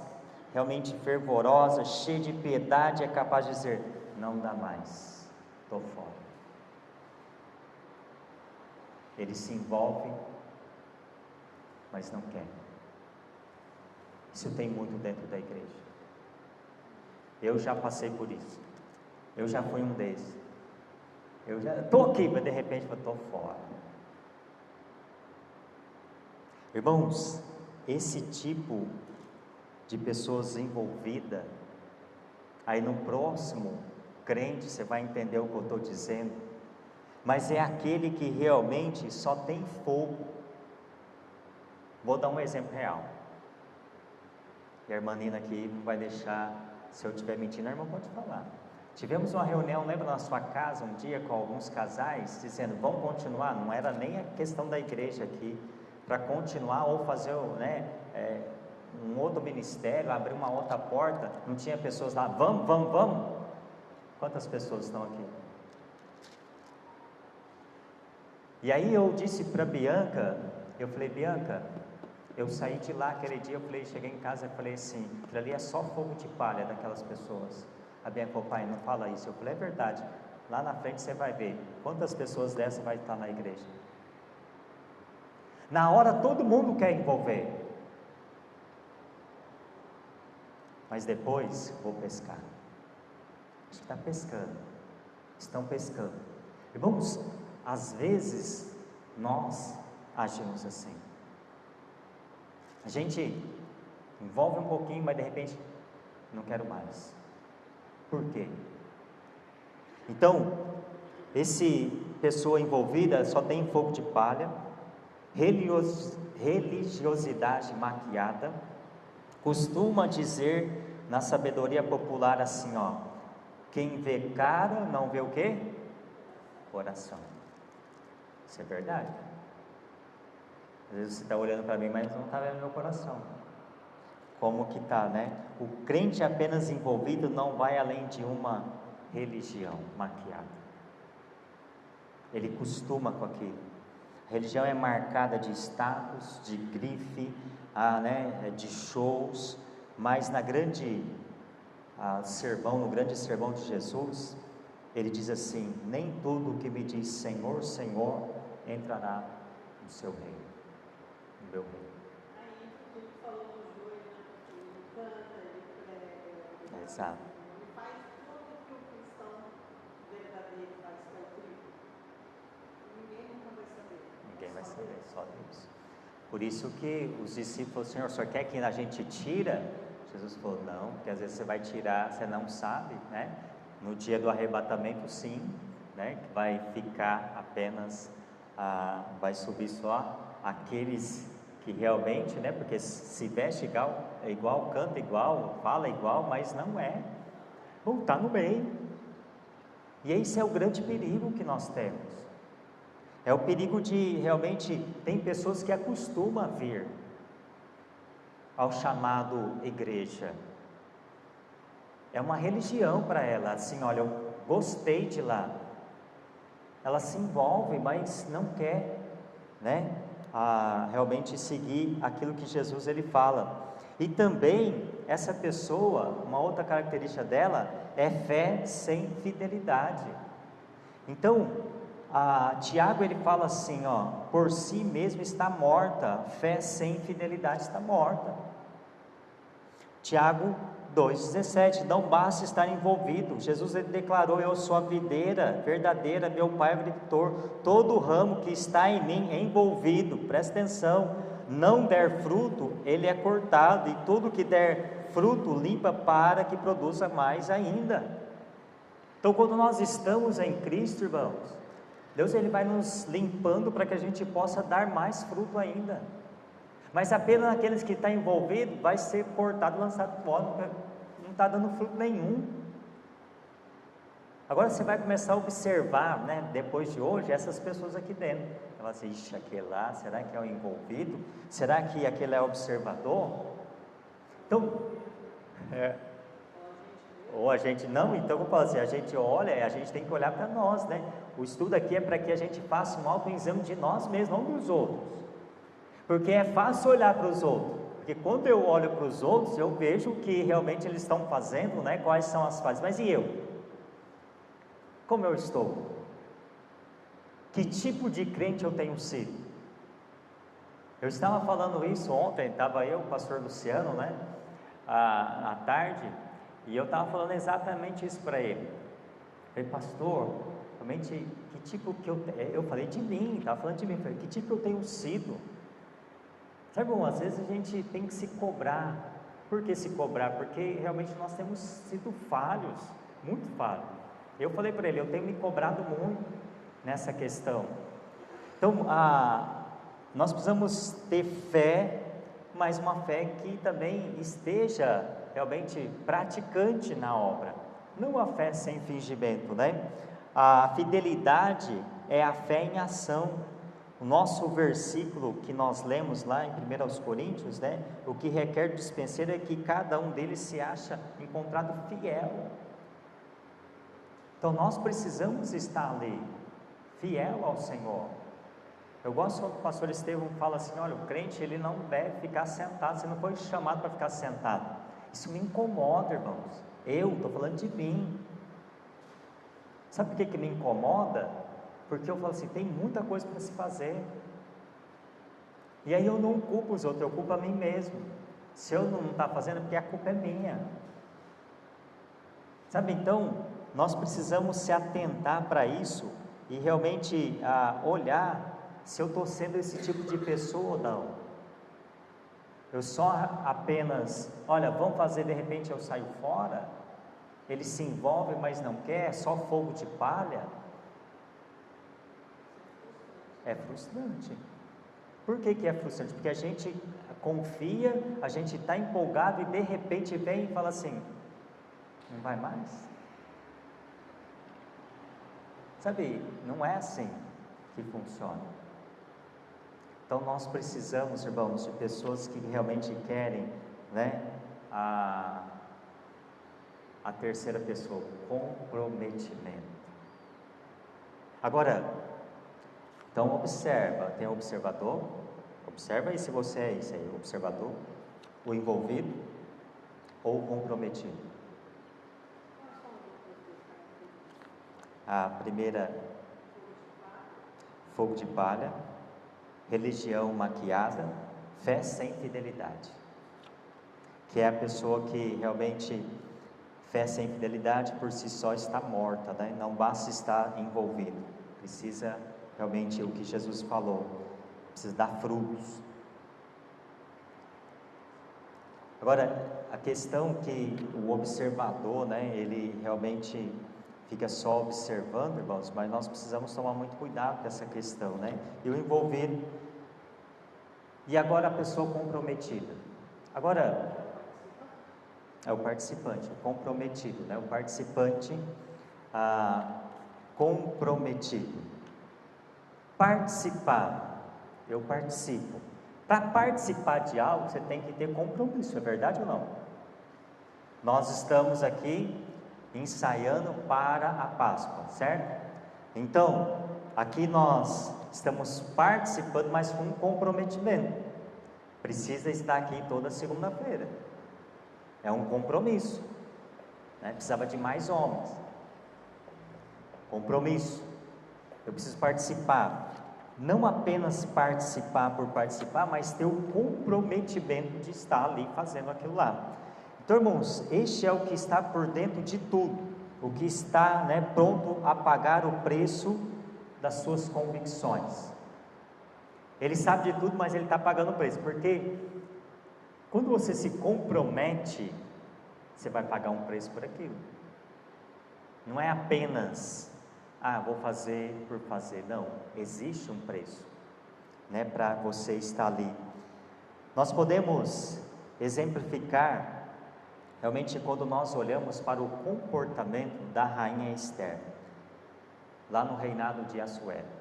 realmente fervorosa, cheia de piedade, é capaz de dizer: não dá mais, estou fora. Ele se envolve, mas não quer. Isso tem muito dentro da igreja. Eu já passei por isso. Eu já fui um desses. Eu já estou aqui, mas de repente eu estou fora. Irmãos, esse tipo de pessoas envolvidas, aí no próximo crente você vai entender o que eu estou dizendo, mas é aquele que realmente só tem fogo. Vou dar um exemplo real, e a irmã Nina aqui não vai deixar, se eu estiver mentindo, a irmã pode falar. Tivemos uma reunião, lembra, na sua casa um dia, com alguns casais, dizendo: vamos continuar. Não era nem a questão da igreja aqui, para continuar ou fazer, né, um outro ministério, abrir uma outra porta. Não tinha pessoas lá: vamos. Quantas pessoas estão aqui? E aí eu disse para Bianca, eu falei: Bianca, eu saí de lá aquele dia, cheguei em casa e falei assim: aquilo ali é só fogo de palha daquelas pessoas. A Bianca falou: pai, não fala isso. Eu falei: é verdade, lá na frente você vai ver quantas pessoas dessas vai estar na igreja. Na hora todo mundo quer envolver, mas depois vou pescar. Acho que está pescando, estão pescando. Irmãos, às vezes nós agimos assim. A gente envolve um pouquinho, mas de repente não quero mais. Por quê? Então, esse pessoa envolvida só tem fogo de palha, religiosidade maquiada, costuma dizer na sabedoria popular assim, ó: quem vê cara não vê o quê? Coração. Isso é verdade. Às vezes você está olhando para mim, mas não está vendo meu coração. Como que está, né? O crente apenas envolvido não vai além de uma religião maquiada. Ele costuma com aquilo. A religião é marcada de status, de grife, de shows, mas no grande sermão de Jesus, ele diz assim: nem tudo que me diz Senhor, Senhor, entrará no seu reino, no meu reino. Aí ele falou do joelho, ele canta, ele prega, Exato. ele faz tudo que o cristão verdadeiro faz, que é o trigo. Ninguém nunca vai saber. Ninguém vai saber, só Deus. Por isso que os discípulos: Senhor, o Senhor quer que a gente tira? Jesus falou: não, porque às vezes você vai tirar, você não sabe, né? No dia do arrebatamento, sim, né? Que vai ficar apenas, vai subir só aqueles que realmente, né? Porque se veste igual, canta igual, fala igual, mas não é. Está no meio. E esse é o grande perigo que nós temos. É o perigo de realmente, tem pessoas que acostumam a vir ao chamado igreja. É uma religião para ela, assim, olha, eu gostei de lá. Ela se envolve, mas não quer, né, realmente seguir aquilo que Jesus ele fala. E também, essa pessoa, uma outra característica dela, é fé sem fidelidade. Então, Tiago ele fala assim, ó: por si mesmo está morta, fé sem fidelidade está morta. Tiago 2,17, não basta estar envolvido. Jesus ele declarou: eu sou a videira verdadeira, meu Pai é o agricultor. Todo ramo que está em mim envolvido, presta atenção, não der fruto, ele é cortado, e tudo que der fruto limpa para que produza mais ainda. Então, quando nós estamos em Cristo, irmãos, Deus ele vai nos limpando para que a gente possa dar mais fruto ainda. Mas apenas aqueles que estão envolvidos vai ser cortado, lançado fora, não está dando fruto nenhum. Agora você vai começar a observar, né, depois de hoje, essas pessoas aqui dentro. Ela diz: ixi, aquele lá, será que é o envolvido? Será que aquele é observador? Então, ou a gente não, então eu falo assim, a gente olha, a gente tem que olhar para nós, né? O estudo aqui é para que a gente faça um autoexame de nós mesmos, não dos outros. Porque é fácil olhar para os outros, porque quando eu olho para os outros, eu vejo o que realmente eles estão fazendo, né? Quais são as fases, mas e eu? Como eu estou? Que tipo de crente eu tenho sido? Eu estava falando isso ontem, estava eu, o pastor Luciano, né? À tarde, e eu estava falando exatamente isso para ele. Eu falei: pastor, realmente, que tipo que eu falei de mim, estava falando de mim, falei: que tipo eu tenho sido? Sabe, bom, às vezes a gente tem que se cobrar. Por que se cobrar? Porque realmente nós temos sido falhos, muito falhos. Eu falei para ele: eu tenho me cobrado muito nessa questão. Então, nós precisamos ter fé, mas uma fé que também esteja realmente praticante na obra, não uma fé sem fingimento, né? A fidelidade é a fé em ação. O nosso versículo que nós lemos lá em 1 Coríntios, né? O que requer do dispenseiro é que cada um deles se acha encontrado fiel. Então nós precisamos estar ali, fiel ao Senhor. Eu gosto quando o pastor Estevão fala assim: olha, o crente ele não deve ficar sentado, você não foi chamado para ficar sentado. Isso me incomoda, irmãos. Eu estou falando de mim. Sabe por que me incomoda? Porque eu falo assim, tem muita coisa para se fazer. E aí eu não culpo os outros, eu culpo a mim mesmo. Se eu não estou fazendo, é porque a culpa é minha. Sabe, então, nós precisamos se atentar para isso e realmente olhar se eu estou sendo esse tipo de pessoa ou não. Eu só apenas, olha, vamos fazer, de repente eu saio fora, ele se envolve, mas não quer, só fogo de palha. É frustrante. Por que é frustrante? Porque a gente confia, a gente está empolgado e de repente vem e fala assim: não vai mais? Sabe, não é assim que funciona. Então nós precisamos, irmãos, de pessoas que realmente querem, né, a terceira pessoa, comprometimento. Agora, então observa, tem o observador, observa aí se você é isso aí, o observador, o envolvido ou o comprometido. A primeira, fogo de palha, religião maquiada, fé sem fidelidade, que é a pessoa que realmente, fé sem fidelidade por si só está morta, né? Não basta estar envolvido, precisa realmente o que Jesus falou, precisa dar frutos. Agora, a questão que o observador, né, ele realmente fica só observando, irmãos, mas nós precisamos tomar muito cuidado com essa questão, né? E o envolvido, e agora a pessoa comprometida. Agora, é o participante, o comprometido, né? O participante comprometido. Participar, eu participo. Para participar de algo, você tem que ter compromisso, é verdade ou não? Nós estamos aqui ensaiando para a Páscoa, certo? Então, aqui nós estamos participando, mas com um comprometimento. Precisa estar aqui toda segunda-feira. É um compromisso, né? Precisava de mais homens. Compromisso. Eu preciso participar. Não apenas participar por participar, mas ter o comprometimento de estar ali fazendo aquilo lá. Então, irmãos, este é o que está por dentro de tudo, o que está, pronto a pagar o preço das suas convicções. Ele sabe de tudo, mas ele está pagando o preço, porque quando você se compromete, você vai pagar um preço por aquilo. Não é apenas, vou fazer por fazer, não, existe um preço, para você estar ali. Nós podemos exemplificar, realmente, quando nós olhamos para o comportamento da rainha Esther, lá no reinado de Assuero.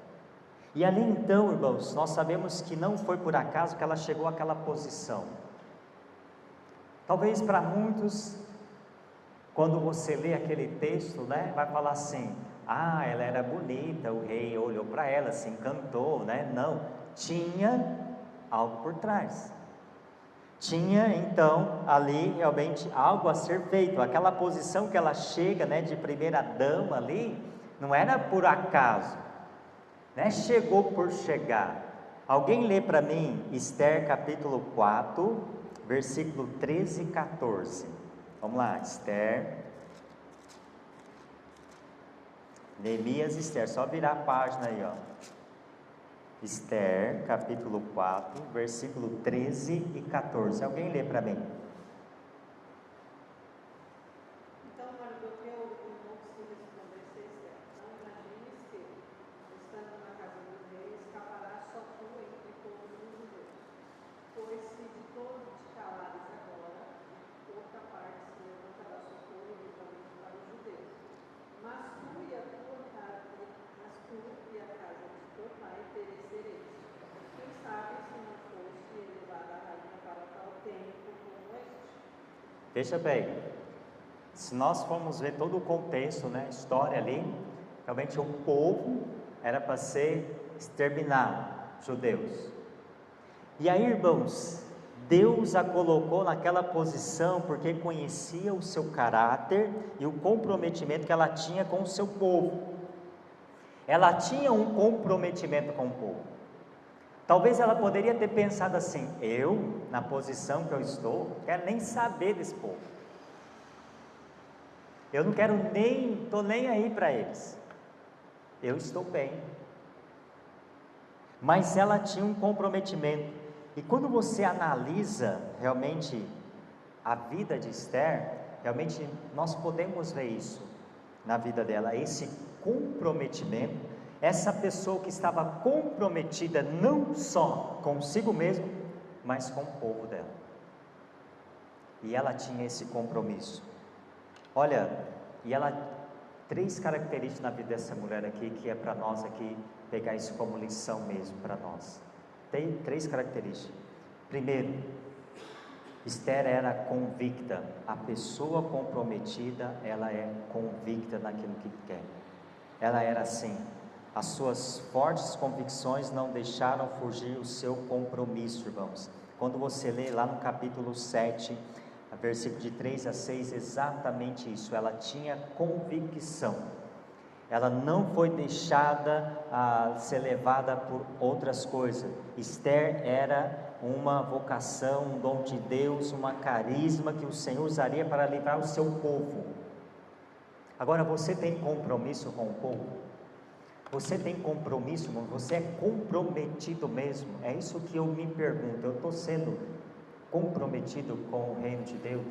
E ali então, irmãos, nós sabemos que não foi por acaso que ela chegou àquela posição. Talvez para muitos, quando você lê aquele texto, vai falar assim, ela era bonita, o rei olhou para ela, se encantou, Não, tinha algo por trás. Tinha então ali realmente algo a ser feito. Aquela posição que ela chega, de primeira dama ali, não era por acaso, chegou por chegar. Alguém lê para mim Esther capítulo 4, versículo 13 e 14. Vamos lá, Esther, Neemias, Esther, só virar a página aí, Esther, capítulo 4, versículo 13 e 14. Alguém lê para mim? Então Mardoqueu ordenou que se respondesse a Esther: não imagines que, estando na casa do rei, escapará só tu entre todos os judeus. Pois se de todo te calares agora, outra parte se levantará socorro e livramento para os judeus. Mas tu e a casa de teu pai perecereis. Quem sabe se não foste elevada a rainha para tal tempo como este? Veja bem, se nós formos ver todo o contexto, a história ali, realmente o povo era para ser exterminado, judeus. E aí, irmãos, Deus a colocou naquela posição porque conhecia o seu caráter e o comprometimento que ela tinha com o seu povo. Ela tinha um comprometimento com o povo. Talvez ela poderia ter pensado assim: eu, na posição que eu estou, quero nem saber desse povo. Eu não quero estou nem aí para eles. Eu estou bem. Mas ela tinha um comprometimento. E quando você analisa realmente a vida de Esther, realmente nós podemos ver isso na vida dela, esse comprometimento, essa pessoa que estava comprometida não só consigo mesmo, mas com o povo dela. E ela tinha esse compromisso. Olha, e ela, 3 características na vida dessa mulher aqui, que é para nós aqui, pegar isso como lição mesmo para nós. Tem 3 características. Primeiro, Esther era convicta. A pessoa comprometida, ela é convicta naquilo que quer. Ela era assim. As suas fortes convicções não deixaram fugir o seu compromisso, irmãos. Quando você lê lá no capítulo 7, versículo de 3 a 6, exatamente isso. Ela tinha convicção. Ela não foi deixada a ser levada por outras coisas. Esther era uma vocação, um dom de Deus, uma carisma que o Senhor usaria para livrar o seu povo. Agora, você tem compromisso com o povo? Você tem compromisso, irmão? Você é comprometido mesmo? É isso que eu me pergunto. Eu estou sendo comprometido com o reino de Deus?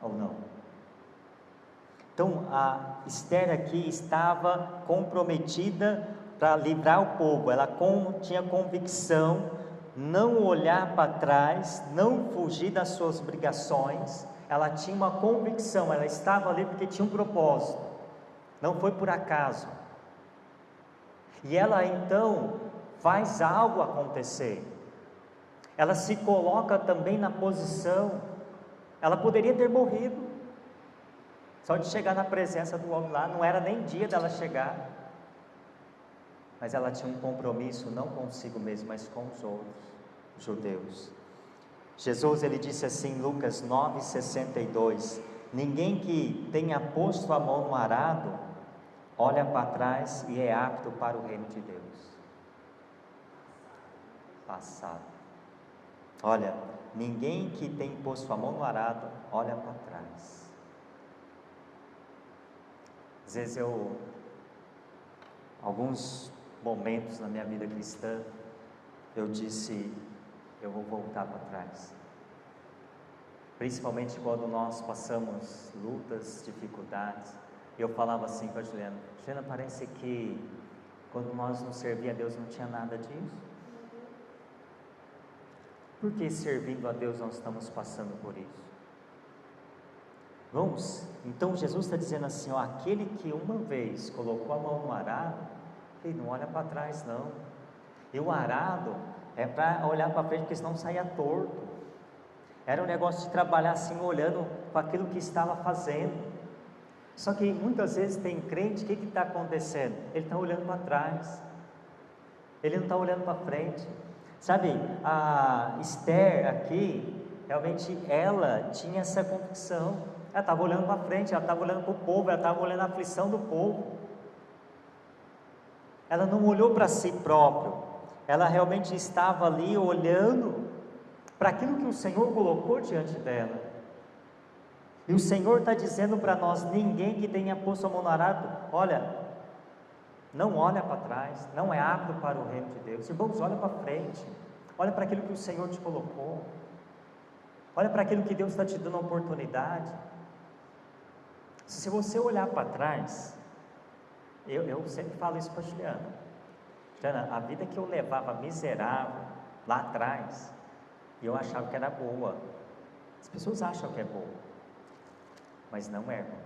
Ou não? Então, a Esther aqui estava comprometida para livrar o povo. Ela tinha convicção, não olhar para trás, não fugir das suas obrigações. Ela tinha uma convicção, ela estava ali porque tinha um propósito, não foi por acaso. E ela então faz algo acontecer. Ela se coloca também na posição, ela poderia ter morrido, só de chegar na presença do homem lá, não era nem dia dela chegar, mas ela tinha um compromisso, não consigo mesmo, mas com os outros judeus. Jesus, ele disse assim em Lucas 9,62, ninguém que tenha posto a mão no arado, olha para trás e é apto para o reino de Deus. Passado. Olha, ninguém que tem posto a mão no arado olha para trás. Às vezes alguns momentos na minha vida cristã, eu disse, eu vou voltar para trás. Principalmente quando nós passamos lutas, dificuldades. Eu falava assim para a Juliana, parece que quando nós não servíamos a Deus não tinha nada disso. Por que servindo a Deus nós estamos passando por isso? Vamos, então Jesus está dizendo assim, ó, aquele que uma vez colocou a mão no arado, ele não olha para trás não. E o arado é para olhar para frente, porque senão saia torto. Era um negócio de trabalhar assim, olhando para aquilo que estava fazendo. Só que muitas vezes tem crente, o que está acontecendo? Ele está olhando para trás, ele não está olhando para frente. Sabe, a Esther aqui, realmente ela tinha essa convicção. Ela estava olhando para frente, ela estava olhando para o povo, ela estava olhando a aflição do povo. Ela não olhou para si própria, ela realmente estava ali olhando para aquilo que o Senhor colocou diante dela. E o Senhor está dizendo para nós, ninguém que tenha posto a mão no arado, olha, não olha para trás, não é apto para o reino de Deus. Irmãos, olha para frente, olha para aquilo que o Senhor te colocou, olha para aquilo que Deus está te dando a oportunidade. Se você olhar para trás, eu sempre falo isso para a Juliana, a vida que eu levava miserável lá atrás, eu achava que era boa. As pessoas acham que é boa, mas não é, irmão.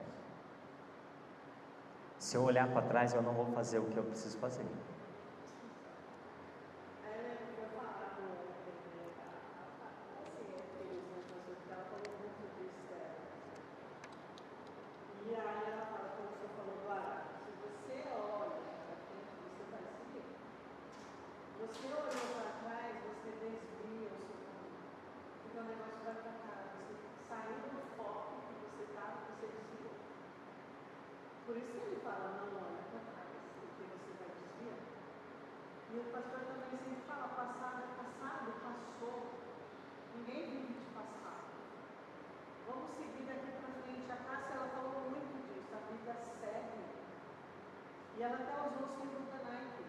Se eu olhar para trás, eu não vou fazer o que eu preciso fazer. E aí ela fala, como o senhor falou do arado, se você olha para frente, você vai seguir. Você olhou para trás, você desvia o seu caminho. Então o negócio vai para cá, você saiu do foco que você estava, você desviou. Por isso que ele fala, não olha para trás, porque você vai desviar. E o pastor também sempre fala, passado é passado, passou. Ninguém vive de passado. Vamos seguir daqui para frente. A Cássia, ela falou muito disso, a vida segue. E ela até usou o símbolo da Nike.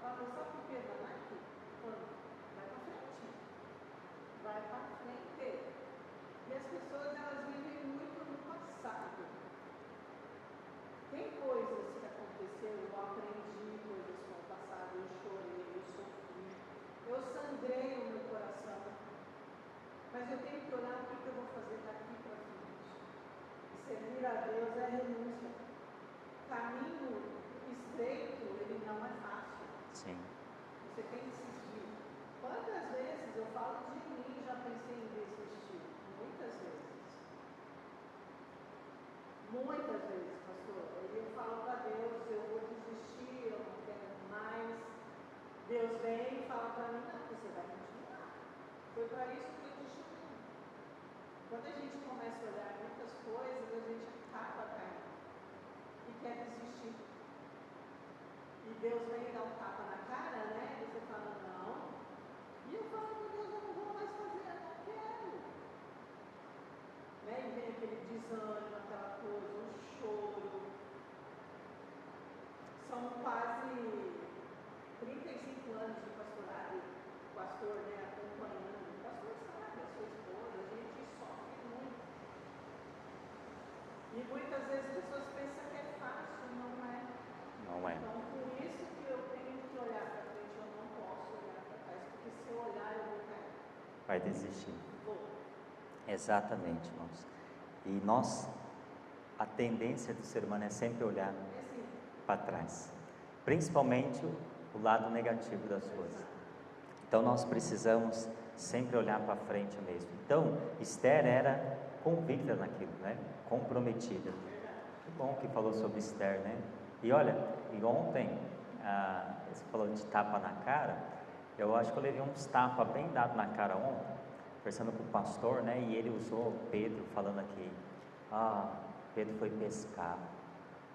Ela falou, sabe por que da Nike? Vai para frente. Vai para frente. E as pessoas, elas vivem muito no passado. Tem coisas que aconteceram, eu aprendi coisas com o passado, eu chorei, eu sofri, eu sangrei o meu coração. Mas eu tenho que olhar o que eu vou fazer daqui para frente. E servir a Deus é renúncia. Caminho estreito, ele não é fácil. Sim. Você tem que insistir. Quantas vezes eu falo de mim e já pensei em desistir? Muitas vezes. Muitas vezes, pastor. Eu falo para Deus, eu vou desistir, eu não quero mais. Deus vem e fala para mim, não, você vai continuar. Foi para isso que eu te chamei. Quando a gente começa a olhar muitas coisas, a gente acaba caindo e quer desistir. E Deus vem e dá um tapa na cara, né? E você fala, não. E eu falo, meu Deus, eu não vou mais fazer, eu não quero. Né? E vem aquele desânimo, aquela coisa, um choro. São quase 35 anos de pastorado, o pastor, né, acompanhando. O pastor sabe, a sua esposa, a gente sofre muito. E muitas vezes as pessoas pensam que é fácil, não é? Não é. Então, por isso que eu tenho que olhar para frente, eu não posso olhar para trás, porque se eu olhar, eu vou cair. Vai desistir. Vou. Exatamente, irmãos. E a tendência do ser humano é sempre olhar para trás, principalmente o lado negativo das coisas. Então nós precisamos sempre olhar para frente mesmo. Então Esther era convicta naquilo, né? Comprometida. Que bom que falou sobre Esther, né? E olha, e ontem você falou de tapa na cara. Eu acho que eu levei uns tapas bem dados na cara ontem, conversando com o pastor, né? E ele usou Pedro falando aqui. Pedro foi pescar.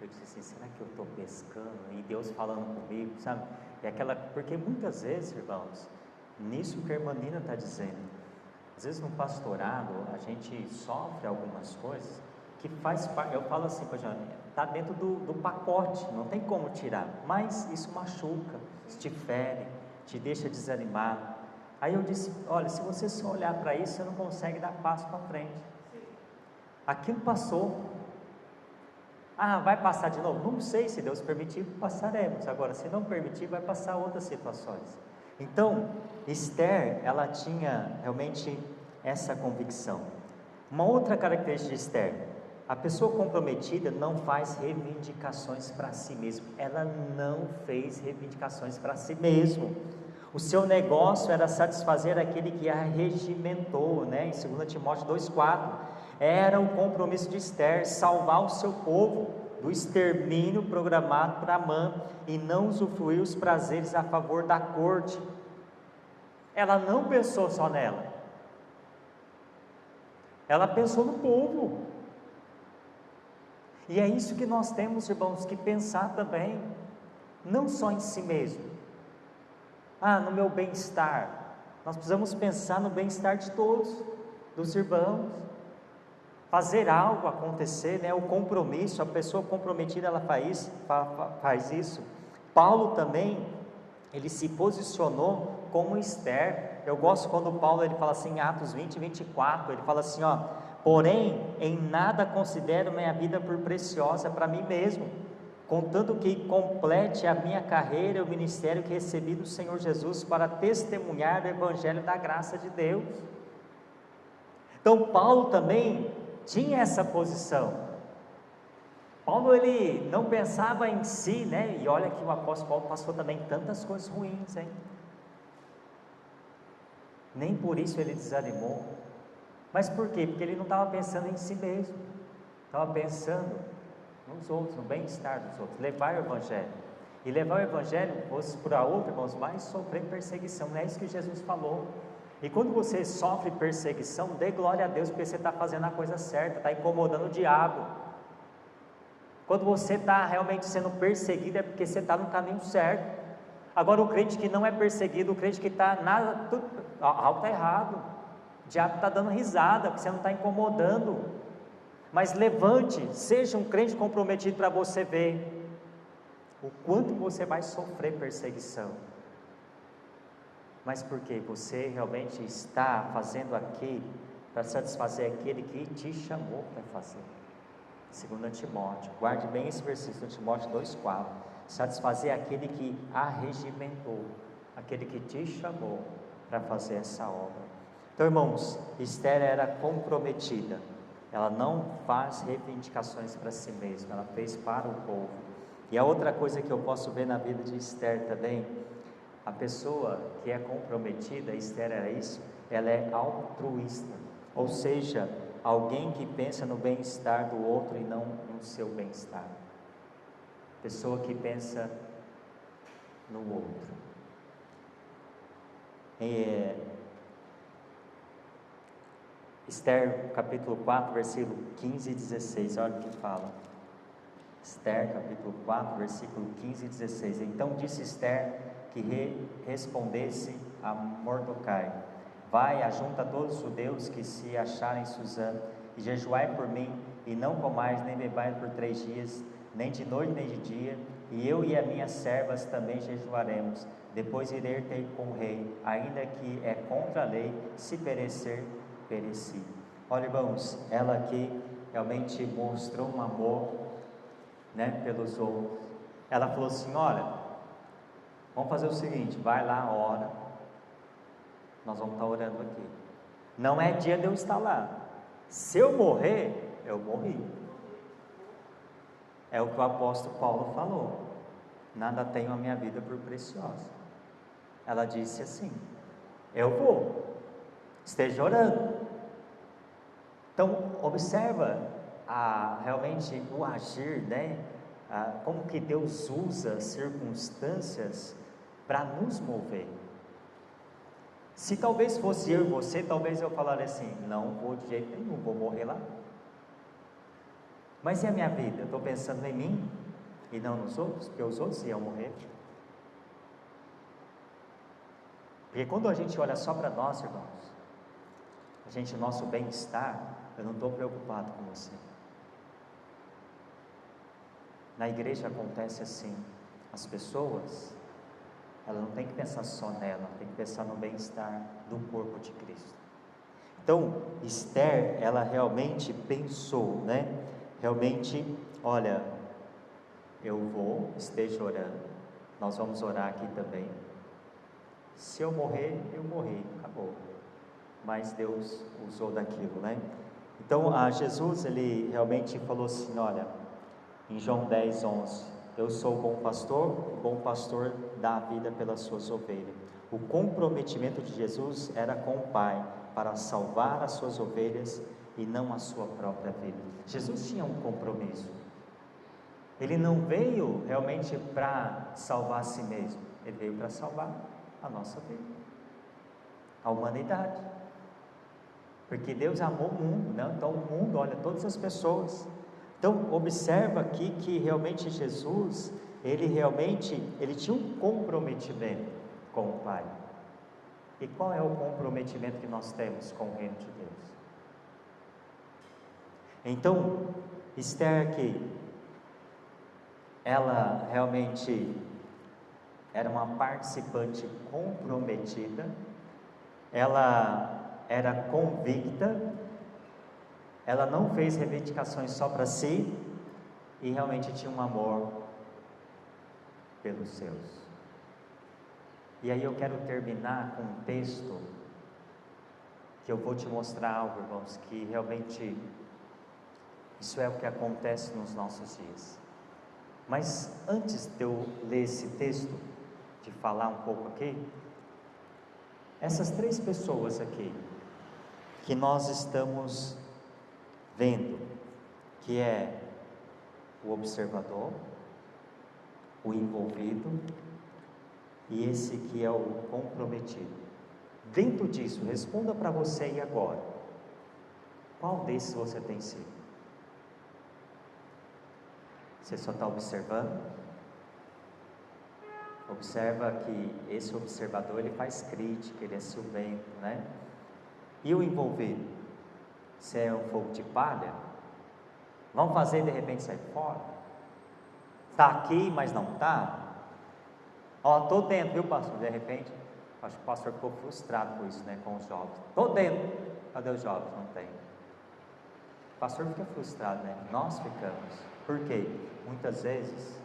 Eu disse assim, será que eu estou pescando? E Deus falando comigo, sabe? E porque muitas vezes, irmãos, nisso que a irmã Nina está dizendo, Às vezes no pastorado a gente sofre algumas coisas que faz parte, eu falo assim, está dentro do pacote, não tem como tirar, mas isso machuca, te fere, te deixa desanimado. Aí eu disse, olha, se você só olhar para isso, você não consegue dar passo para frente. Aquilo passou. Ah, vai passar de novo? Não sei, se Deus permitir, passaremos. Agora, se não permitir, vai passar outras situações. Então, Esther, ela tinha realmente essa convicção. Uma outra característica de Esther: a pessoa comprometida não faz reivindicações para si mesma. Ela não fez reivindicações para si mesmo. O seu negócio era satisfazer aquele que a regimentou, né? Em 2 Timóteo 2,4, era o compromisso de Esther, salvar o seu povo do extermínio programado por Amã, e não usufruir os prazeres a favor da corte. Ela não pensou só nela, ela pensou no povo. E é isso que nós temos, irmãos, que pensar também, não só em si mesmo. No meu bem-estar. Nós precisamos pensar no bem-estar de todos, dos irmãos, fazer algo acontecer, né? O compromisso, a pessoa comprometida, ela faz isso. Paulo também, ele se posicionou como Esther. Eu gosto quando Paulo, ele fala assim, em Atos 20, 24, ele fala assim, porém, em nada considero minha vida por preciosa para mim mesmo, contanto que complete a minha carreira e o ministério que recebi do Senhor Jesus para testemunhar do Evangelho da graça de Deus. Então Paulo também tinha essa posição. Paulo, ele não pensava em si, né? E olha que o apóstolo Paulo passou também tantas coisas ruins, hein? Nem por isso ele desanimou. Mas por quê? Porque ele não estava pensando em si mesmo, estava pensando nos outros, no bem-estar dos outros, levar o Evangelho. E levar o Evangelho fosse para outro, irmãos, mas sofrer perseguição. Não é isso que Jesus falou. E quando você sofre perseguição, dê glória a Deus, porque você está fazendo a coisa certa, está incomodando o diabo. Quando você está realmente sendo perseguido, é porque você está no caminho certo. Agora, o crente que não é perseguido, o crente que está algo está errado, o diabo está dando risada, porque você não está incomodando. Mas levante, seja um crente comprometido para você ver o quanto você vai sofrer perseguição. Mas porque você realmente está fazendo aquilo para satisfazer aquele que te chamou para fazer. 2 Timóteo, guarde bem esse versículo, Timóteo 2,4, satisfazer aquele que a regimentou, aquele que te chamou para fazer essa obra. Então, irmãos, Esther era comprometida. Ela não faz reivindicações para si mesma, ela fez para o povo. E a outra coisa que eu posso ver na vida de Esther também, a pessoa que é comprometida, Esther era isso, ela é altruísta, ou seja, alguém que pensa no bem-estar do outro e não no seu bem-estar. Pessoa que pensa no outro. Esther, capítulo 4, versículo 15 e 16, olha o que fala. Esther, capítulo 4, versículo 15 e 16. Então disse Esther que respondesse a Mordecai: vai, ajunta todos os judeus que se acharem em Susã, e jejuai por mim, e não comais nem bebais por 3 dias, nem de noite nem de dia, e eu e as minhas servas também jejuaremos. Depois irei ter com o rei, ainda que é contra a lei, se perecer, pereci. Olha, irmãos, ela aqui realmente mostrou um amor, né, pelos outros. Ela falou assim: olha, vamos fazer o seguinte, vai lá, ora, nós vamos estar orando aqui. Não é dia de eu estar lá. Se eu morrer, eu morri. É o que o apóstolo Paulo falou: nada tenho a minha vida por preciosa. Ela disse assim: eu vou, esteja orando. Então observa realmente o agir, né? Como que Deus usa circunstâncias para nos mover. Se talvez fosse eu e você, talvez eu falaria assim: não vou de jeito nenhum, vou morrer lá. Mas e a minha vida? Eu estou pensando em mim e não nos outros, porque os outros iam morrer. Porque quando a gente olha só para nós, irmãos, Gente, nosso bem-estar, eu não estou preocupado com você. Na igreja acontece assim, as pessoas, elas não tem que pensar só nela, tem que pensar no bem-estar do corpo de Cristo. Então, Esther, ela realmente pensou, né? Realmente, olha, esteja orando, nós vamos orar aqui também. Se eu morrer, eu morri, acabou. Mas Deus usou daquilo, né? Então, Jesus, ele realmente falou assim, olha, em João 10:11, eu sou o bom pastor dá a vida pelas suas ovelhas. O comprometimento de Jesus era com o Pai, para salvar as suas ovelhas e não a sua própria vida. Jesus tinha um compromisso. Ele não veio realmente para salvar a si mesmo, ele veio para salvar a nossa vida, a humanidade. Porque Deus amou o mundo, né? Então o mundo, olha, todas as pessoas. Então observa aqui que realmente Jesus, ele tinha um comprometimento com o Pai. E qual é o comprometimento que nós temos com o reino de Deus? Então, Esther aqui, ela realmente era uma participante comprometida, ela era convicta, ela não fez reivindicações só para si, e realmente tinha um amor pelos seus. E aí eu quero terminar com um texto, que eu vou te mostrar algo, irmãos, que realmente, isso é o que acontece nos nossos dias. Mas antes de eu ler esse texto, de falar um pouco aqui, essas três pessoas aqui, que nós estamos vendo, que é o observador, o envolvido, e esse que é o comprometido. Dentro disso, responda para você e agora, qual desses você tem sido? Você só está observando? Observa que esse observador, ele faz crítica, ele é ciumento, né? E o envolvido? Você é um fogo de palha? Vamos fazer e de repente sair fora? Está aqui, mas não está? Ó, estou dentro, viu, pastor? De repente, acho que o pastor ficou frustrado com isso, né? Com os jovens. Estou dentro. Cadê os jovens? Não tem. O pastor fica frustrado, né? Nós ficamos. Por quê? Muitas vezes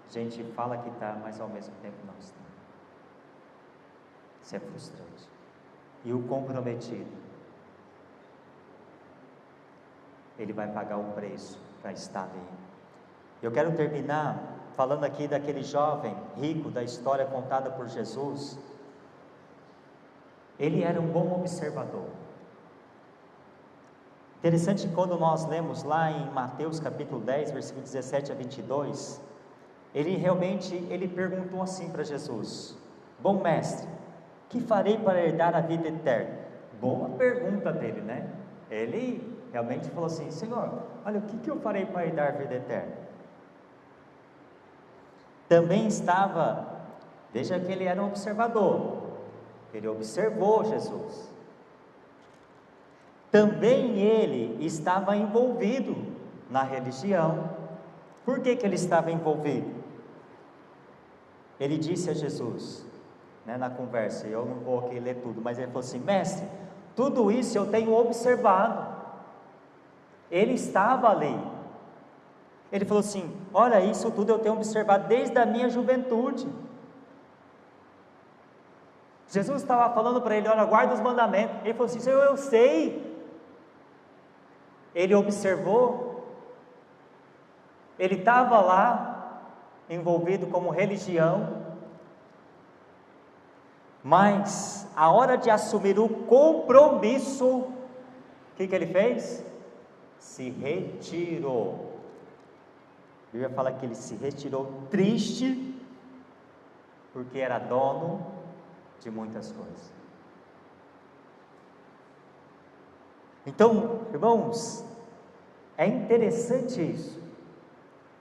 a gente fala que está, mas ao mesmo tempo não está. Isso é frustrante. E o comprometido, ele vai pagar o preço para estar ali. Eu quero terminar falando aqui daquele jovem rico da história contada por Jesus. Ele era um bom observador. Interessante, quando nós lemos lá em Mateus capítulo 10, versículo 17 a 22, ele perguntou assim para Jesus: bom mestre, que farei para herdar a vida eterna? Boa pergunta dele, né? Ele realmente falou assim: Senhor, olha, o que eu farei para herdar a vida eterna? Também estava, veja que ele era um observador, ele observou Jesus. Também ele estava envolvido na religião. Por que ele estava envolvido? Ele disse a Jesus, né, na conversa, eu não vou aqui ler tudo, mas ele falou assim: mestre, tudo isso eu tenho observado. Ele estava ali. Ele falou assim: olha, isso tudo eu tenho observado desde a minha juventude. Jesus estava falando para ele: olha, guarda os mandamentos. Ele falou assim: Senhor, eu sei. Ele observou, ele estava lá, envolvido como religião, mas a hora de assumir o compromisso, o que ele fez? Se retirou. A Bíblia fala que ele se retirou triste, porque era dono de muitas coisas. Então, irmãos, é interessante isso.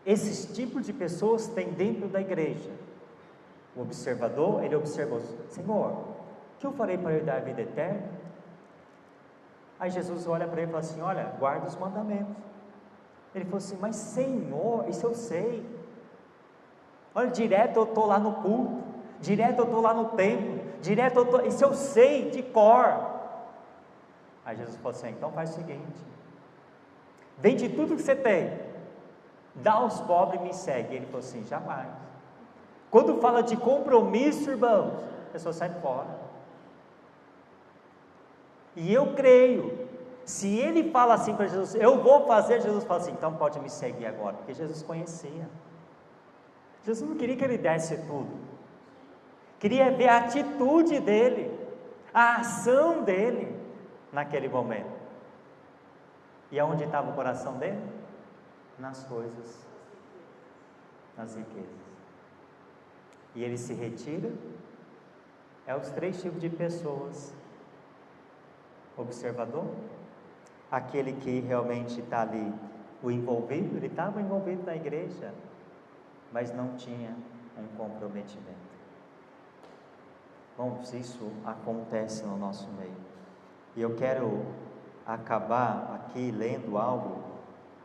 Esses tipos de pessoas tem dentro da igreja. O observador, ele observou: Senhor, o que eu farei para herdar a vida eterna? Aí Jesus olha para ele e fala assim: olha, guarda os mandamentos. Ele falou assim: mas Senhor, isso eu sei. Olha, direto eu estou lá no culto, direto eu estou lá no templo, direto eu estou, isso eu sei de cor. Aí Jesus falou assim: então faz o seguinte, vende tudo que você tem, dá aos pobres e me segue. Ele falou assim: jamais. Quando fala de compromisso, irmãos, a pessoa sai fora. E eu creio, se ele fala assim para Jesus, eu vou fazer, Jesus fala assim: então pode me seguir agora, porque Jesus conhecia. Jesus não queria que ele desse tudo, queria ver a atitude dele, a ação dele naquele momento. E aonde estava o coração dele? Nas coisas, nas riquezas. E ele se retira. É os 3 tipos de pessoas: observador, aquele que realmente está ali, o envolvido. Ele estava envolvido na igreja, mas não tinha um comprometimento. Bom, isso acontece no nosso meio. E eu quero acabar aqui lendo algo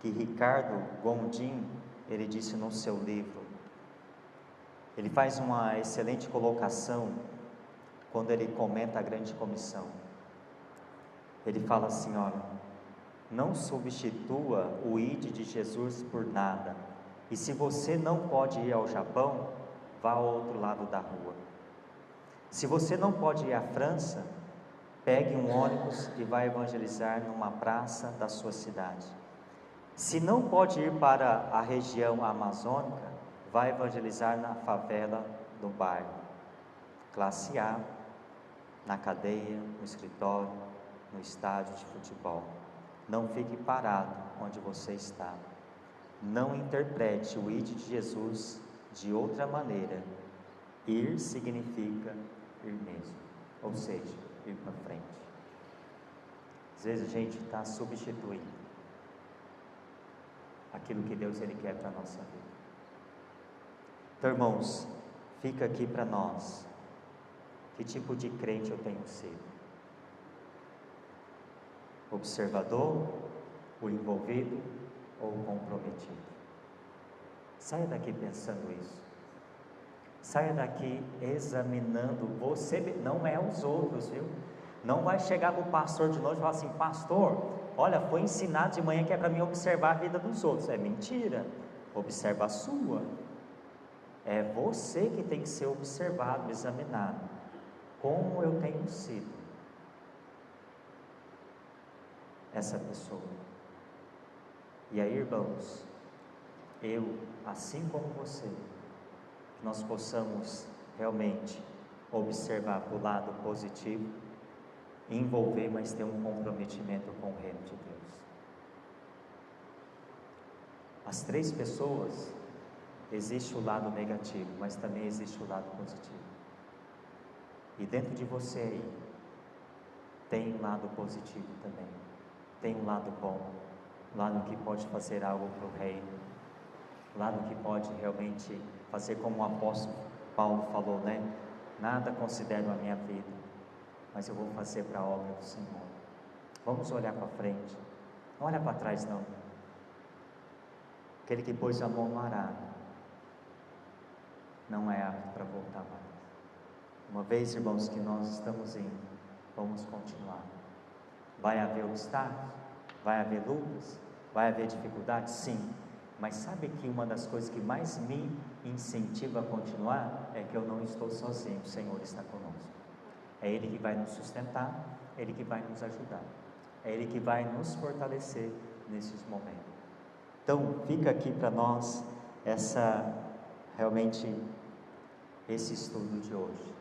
que Ricardo Gondim, ele disse no seu livro. Ele faz uma excelente colocação quando ele comenta a grande comissão. Ele fala assim: olha, não substitua o ID de Jesus por nada. E se você não pode ir ao Japão, vá ao outro lado da rua. Se você não pode ir à França, pegue um ônibus e vá evangelizar numa praça da sua cidade. Se não pode ir para a região amazônica, vá evangelizar na favela do bairro. Classe A, na cadeia, no escritório, no estádio de futebol. Não fique parado onde você está. Não interprete o ID de Jesus de outra maneira. Ir significa ir mesmo, ou seja, ir para frente. Às vezes a gente está substituindo aquilo que Deus ele quer para a nossa vida. Então, irmãos, fica aqui para nós: que tipo de crente eu tenho sido? Observador, o envolvido ou o comprometido? Saia daqui pensando isso. Saia daqui examinando você, não é os outros, viu? Não vai chegar para o pastor de noite e falar assim: pastor, olha, foi ensinado de manhã que é para mim observar a vida dos outros. É mentira, observa a sua. É você que tem que ser observado, examinado. Como eu tenho sido essa pessoa? E aí, irmãos, eu, assim como você, que nós possamos realmente observar o lado positivo, envolver, mas ter um comprometimento com o reino de Deus. As 3 pessoas, existe o lado negativo, mas também existe o lado positivo. E dentro de você aí, tem um lado positivo também, tem um lado bom, um lado que pode fazer algo para o reino, um lado que pode realmente fazer como o apóstolo Paulo falou, né? Nada considero a minha vida, mas eu vou fazer para a obra do Senhor. Vamos olhar para frente, não olha para trás não. Aquele que pôs a mão no arado não é apto para voltar mais. Uma vez, irmãos, que nós estamos indo, vamos continuar. Vai haver obstáculos, vai haver lutas, vai haver dificuldades, sim. Mas sabe que uma das coisas que mais me incentiva a continuar é que eu não estou sozinho, o Senhor está conosco. É Ele que vai nos sustentar, é Ele que vai nos ajudar, é Ele que vai nos fortalecer nesses momentos. Então, fica aqui para nós realmente esse estudo de hoje.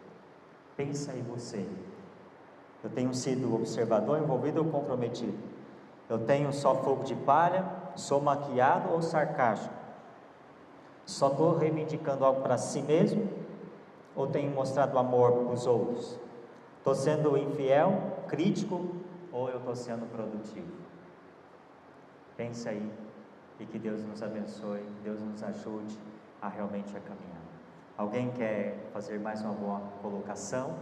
Pensa em você. Eu tenho sido observador, envolvido ou comprometido? Eu tenho só fogo de palha, sou maquiado ou sarcástico? Só estou reivindicando algo para si mesmo? Ou tenho mostrado amor para os outros? Estou sendo infiel, crítico, ou eu estou sendo produtivo? Pense aí, e que Deus nos abençoe, que Deus nos ajude a realmente a caminhar. Alguém quer fazer mais uma boa colocação?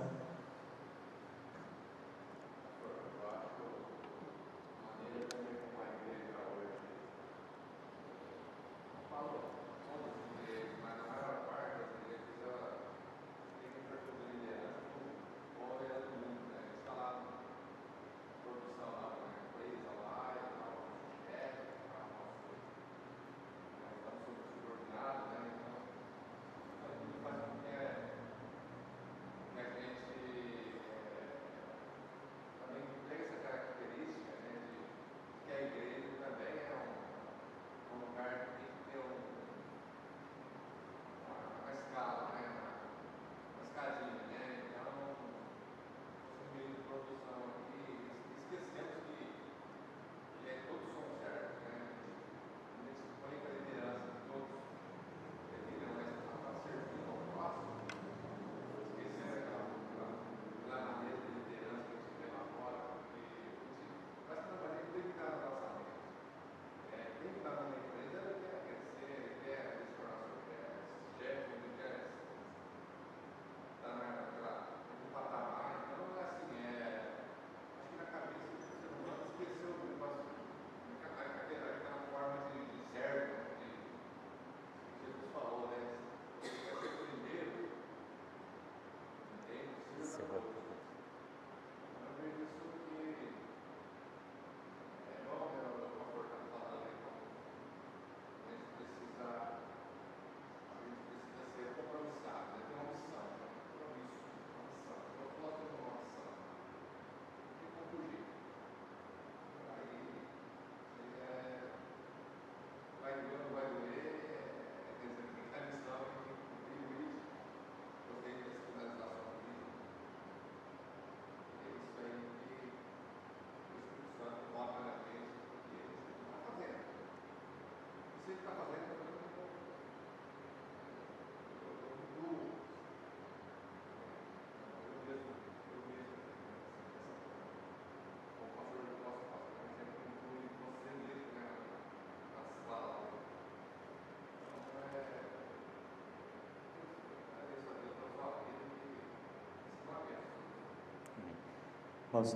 Mas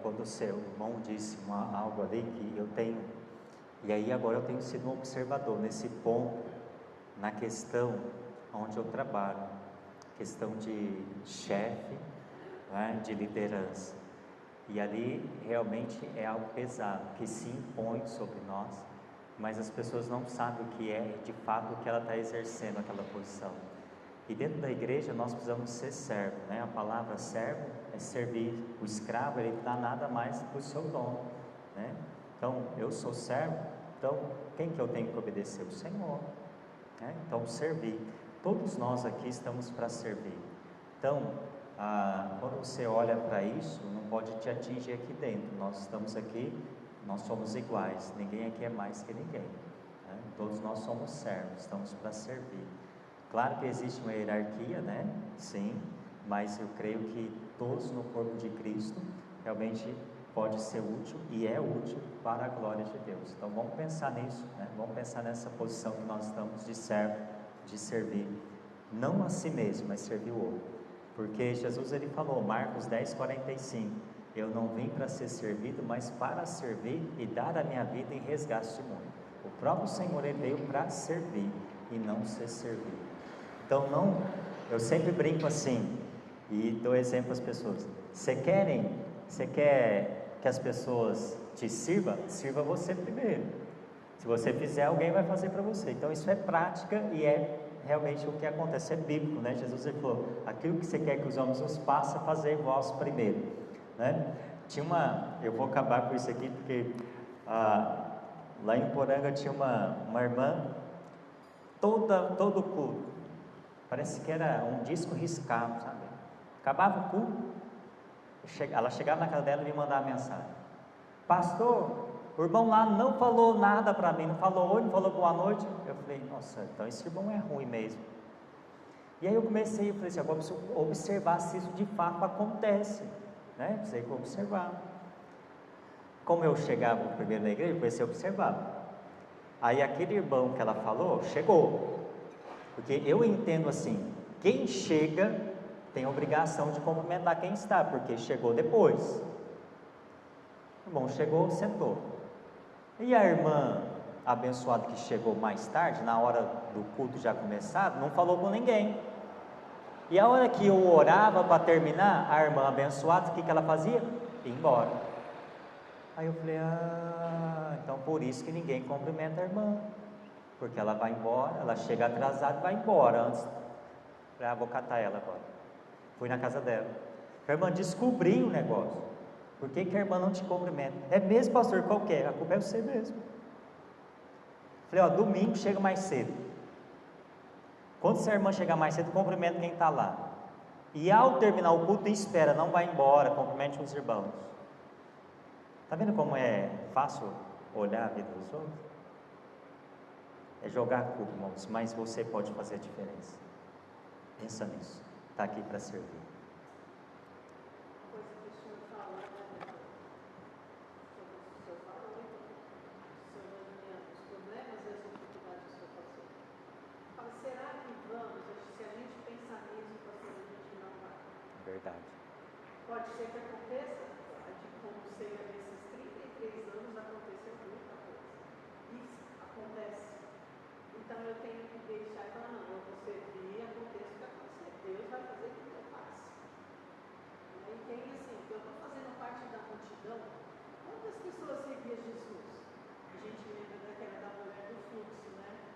quando o seu irmão disse algo ali que eu tenho, e aí agora eu tenho sido um observador nesse ponto, na questão onde eu trabalho, questão de chefe, né, de liderança, e ali realmente é algo pesado, que se impõe sobre nós, mas as pessoas não sabem o que é de fato o que ela está exercendo aquela posição. E dentro da igreja nós precisamos ser servo, né? A palavra servo é servir. O escravo, ele não dá nada mais para o seu dono, né? Então, eu sou servo, então quem que eu tenho que obedecer? O Senhor, né? Então, servir. Todos nós aqui estamos para servir. Então, quando você olha para isso, não pode te atingir aqui dentro. Nós estamos aqui, nós somos iguais, ninguém aqui é mais que ninguém, né? Todos nós somos servos, estamos para servir. Claro que existe uma hierarquia, né? Sim, mas eu creio que todos no corpo de Cristo realmente pode ser útil e é útil para a glória de Deus. Então vamos pensar nisso, né? Vamos pensar nessa posição que nós estamos de servo, de servir, não a si mesmo, mas servir o outro. Porque Jesus ele falou, Marcos 10:45, eu não vim para ser servido, mas para servir e dar a minha vida em resgate de muito. O próprio Senhor ele veio para servir e não ser servido. Então eu sempre brinco assim e dou exemplo às pessoas. Você quer que as pessoas te sirvam? Sirva você primeiro. Se você fizer, alguém vai fazer para você. Então isso é prática e é realmente o que acontece, é bíblico, né? Jesus ele falou, aquilo que você quer que os homens os façam, fazer vós primeiro, né? Eu vou acabar com isso aqui porque lá em Poranga tinha uma irmã, todo culto, parece que era um disco riscado, sabe? Acabava o culto, ela chegava na casa dela e me mandava mensagem: pastor, o irmão lá não falou nada para mim, não falou oi, não falou boa noite. Eu falei, nossa, então esse irmão é ruim mesmo. E aí eu falei assim, agora preciso observar se isso de fato acontece, né? Precisei observar. Como eu chegava primeiro na igreja, eu comecei a observar. Aí aquele irmão que ela falou, chegou. Porque eu entendo assim, quem chega tem a obrigação de cumprimentar quem está, porque chegou depois. O irmão chegou, sentou. E a irmã abençoada que chegou mais tarde, na hora do culto já começado, não falou com ninguém. E a hora que eu orava para terminar, a irmã abençoada, o que ela fazia? Ia embora. Aí eu falei, então por isso que ninguém cumprimenta a irmã, porque ela vai embora, ela chega atrasada e vai embora antes. Falei, vou catar ela agora. Fui na casa dela. A irmã descobriu o negócio. Por que a irmã não te cumprimenta? É mesmo, pastor, qual que é? A culpa é você mesmo. Falei, domingo chega mais cedo. Quando essa irmã chegar mais cedo, cumprimenta quem está lá. E ao terminar o culto, espera, não vai embora, cumprimente os irmãos. Está vendo como é fácil olhar a vida dos outros? É jogar a culpa, irmãos, mas você pode fazer a diferença. Pensa nisso. Está aqui para servir. Verdade. Pode ser que aconteça, como sei nesses 33 anos aconteceu muita coisa. Isso acontece. Então eu tenho que deixar e falar, não, eu vou servir, aconteça o que acontecer. Deus vai fazer o que eu faço. E tem assim, eu estou fazendo parte da multidão. Quantas pessoas seguiam Jesus? A gente lembra daquela da mulher do fluxo, né?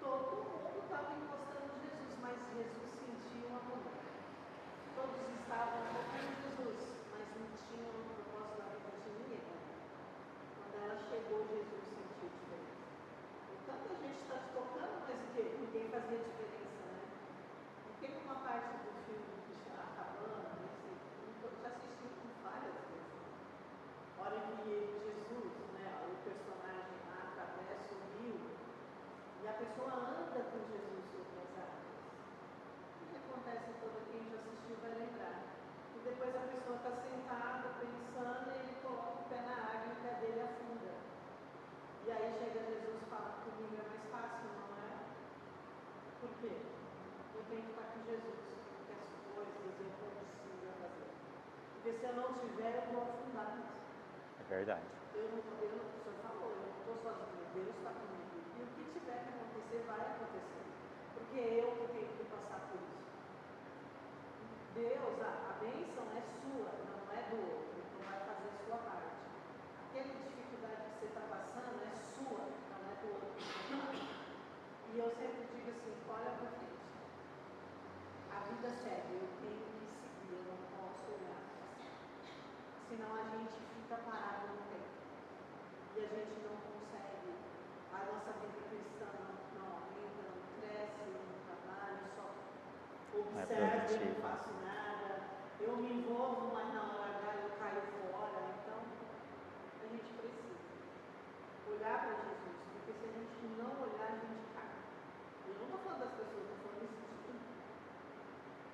Todo mundo estava encostando Jesus, mas Jesus sentiu uma mulher. Todos estavam com Jesus, mas não tinham um propósito da vida de ninguém. Quando ela chegou, pessoa anda com Jesus sobre as águas. O que acontece todo quem já assistiu vai lembrar. E depois a pessoa está sentada, pensando, e ele coloca o pé na água e o pé dele afunda. E aí chega Jesus e fala, comigo é mais fácil, não é? Por quê? Eu tenho que estar com Jesus, porque as coisas eu preciso fazer. Porque se eu não tiver, eu vou afundar. É verdade. O senhor falou, eu não estou sozinho, Deus está comigo. E o que tiver que acontecer, vai acontecer. Porque eu que tenho que passar por isso. Deus, a bênção é sua, não é do outro. Então vai fazer a sua parte. Aquela dificuldade que você está passando é sua, não é do outro. E eu sempre digo assim, olha para frente. A vida segue, eu tenho que seguir, eu não posso olhar para cima. Senão a gente fica parado no tempo. E a gente não consegue, a nossa vida cristã não aumenta, não cresce, não trabalha, só observa, eu não faço nada, eu me envolvo, mas na hora H eu caio fora. Então, a gente precisa olhar para Jesus, porque se a gente não olhar, a gente cai. Eu não estou falando das pessoas, estou falando isso de mim.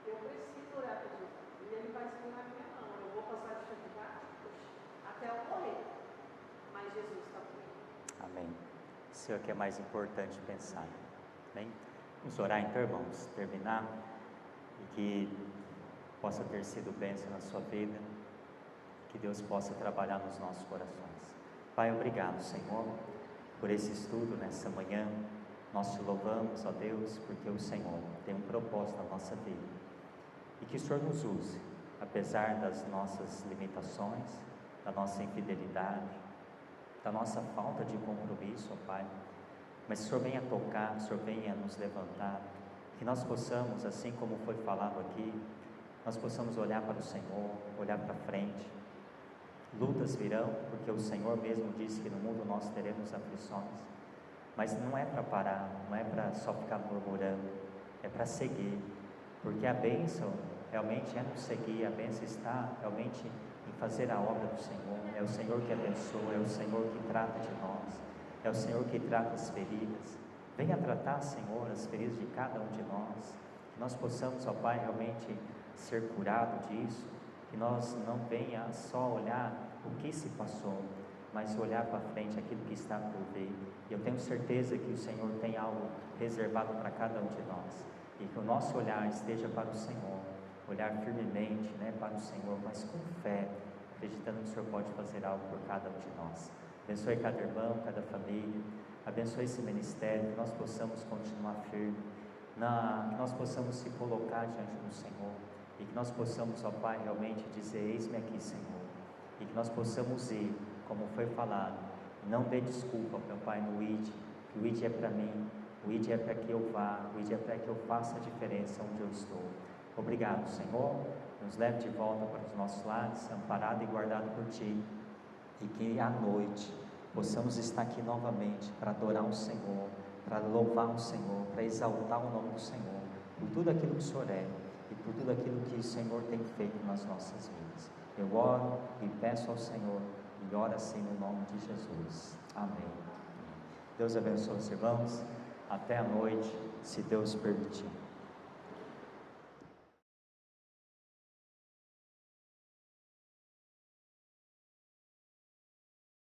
Eu preciso olhar para Jesus, e Ele vai segurar a minha mão. Eu vou passar dificuldade até eu morrer, mas Jesus está comigo. Amém. Isso é o que é mais importante pensar. Amém? Vamos orar então, irmãos, terminar, e que possa ter sido bênção na sua vida, que Deus possa trabalhar nos nossos corações. Pai, obrigado, Senhor, por esse estudo nessa manhã. Nós te louvamos, ó Deus, porque o Senhor tem um propósito na nossa vida, e que o Senhor nos use, apesar das nossas limitações, da nossa infidelidade, da nossa falta de compromisso, ó Pai, mas que o Senhor venha tocar, que o Senhor venha nos levantar, que nós possamos, assim como foi falado aqui, nós possamos olhar para o Senhor, olhar para frente. Lutas virão, porque o Senhor mesmo disse que no mundo nós teremos aflições, mas não é para parar, não é para só ficar murmurando, é para seguir, porque a bênção realmente é nos seguir, a bênção está realmente em fazer a obra do Senhor. É o Senhor que abençoa, é o Senhor que trata de nós, é o Senhor que trata as feridas. Venha tratar, Senhor, as feridas de cada um de nós, que nós possamos, ó Pai, realmente ser curado disso, que nós não venha só olhar o que se passou, mas olhar para frente aquilo que está por vir. E eu tenho certeza que o Senhor tem algo reservado para cada um de nós, e que o nosso olhar esteja para o Senhor, olhar firmemente, para o Senhor, mas com fé, acreditando que o Senhor pode fazer algo por cada um de nós. Abençoe cada irmão, cada família, abençoe esse ministério, que nós possamos continuar firme, que nós possamos se colocar diante do Senhor, e que nós possamos, ó Pai, realmente dizer, eis-me aqui, Senhor, e que nós possamos ir, como foi falado, não dê desculpa, meu Pai, no ID, que o ID é para mim, o ID é para que eu vá, o ID é para que eu faça a diferença onde eu estou. Obrigado, Senhor, nos leve de volta para os nossos lares, amparado e guardado por Ti, e que à noite possamos estar aqui novamente para adorar o Senhor, para louvar o Senhor, para exaltar o nome do Senhor, por tudo aquilo que o Senhor é, e por tudo aquilo que o Senhor tem feito nas nossas vidas. Eu oro e peço ao Senhor, e oro assim no nome de Jesus. Amém. Deus abençoe os irmãos, até a noite, se Deus permitir.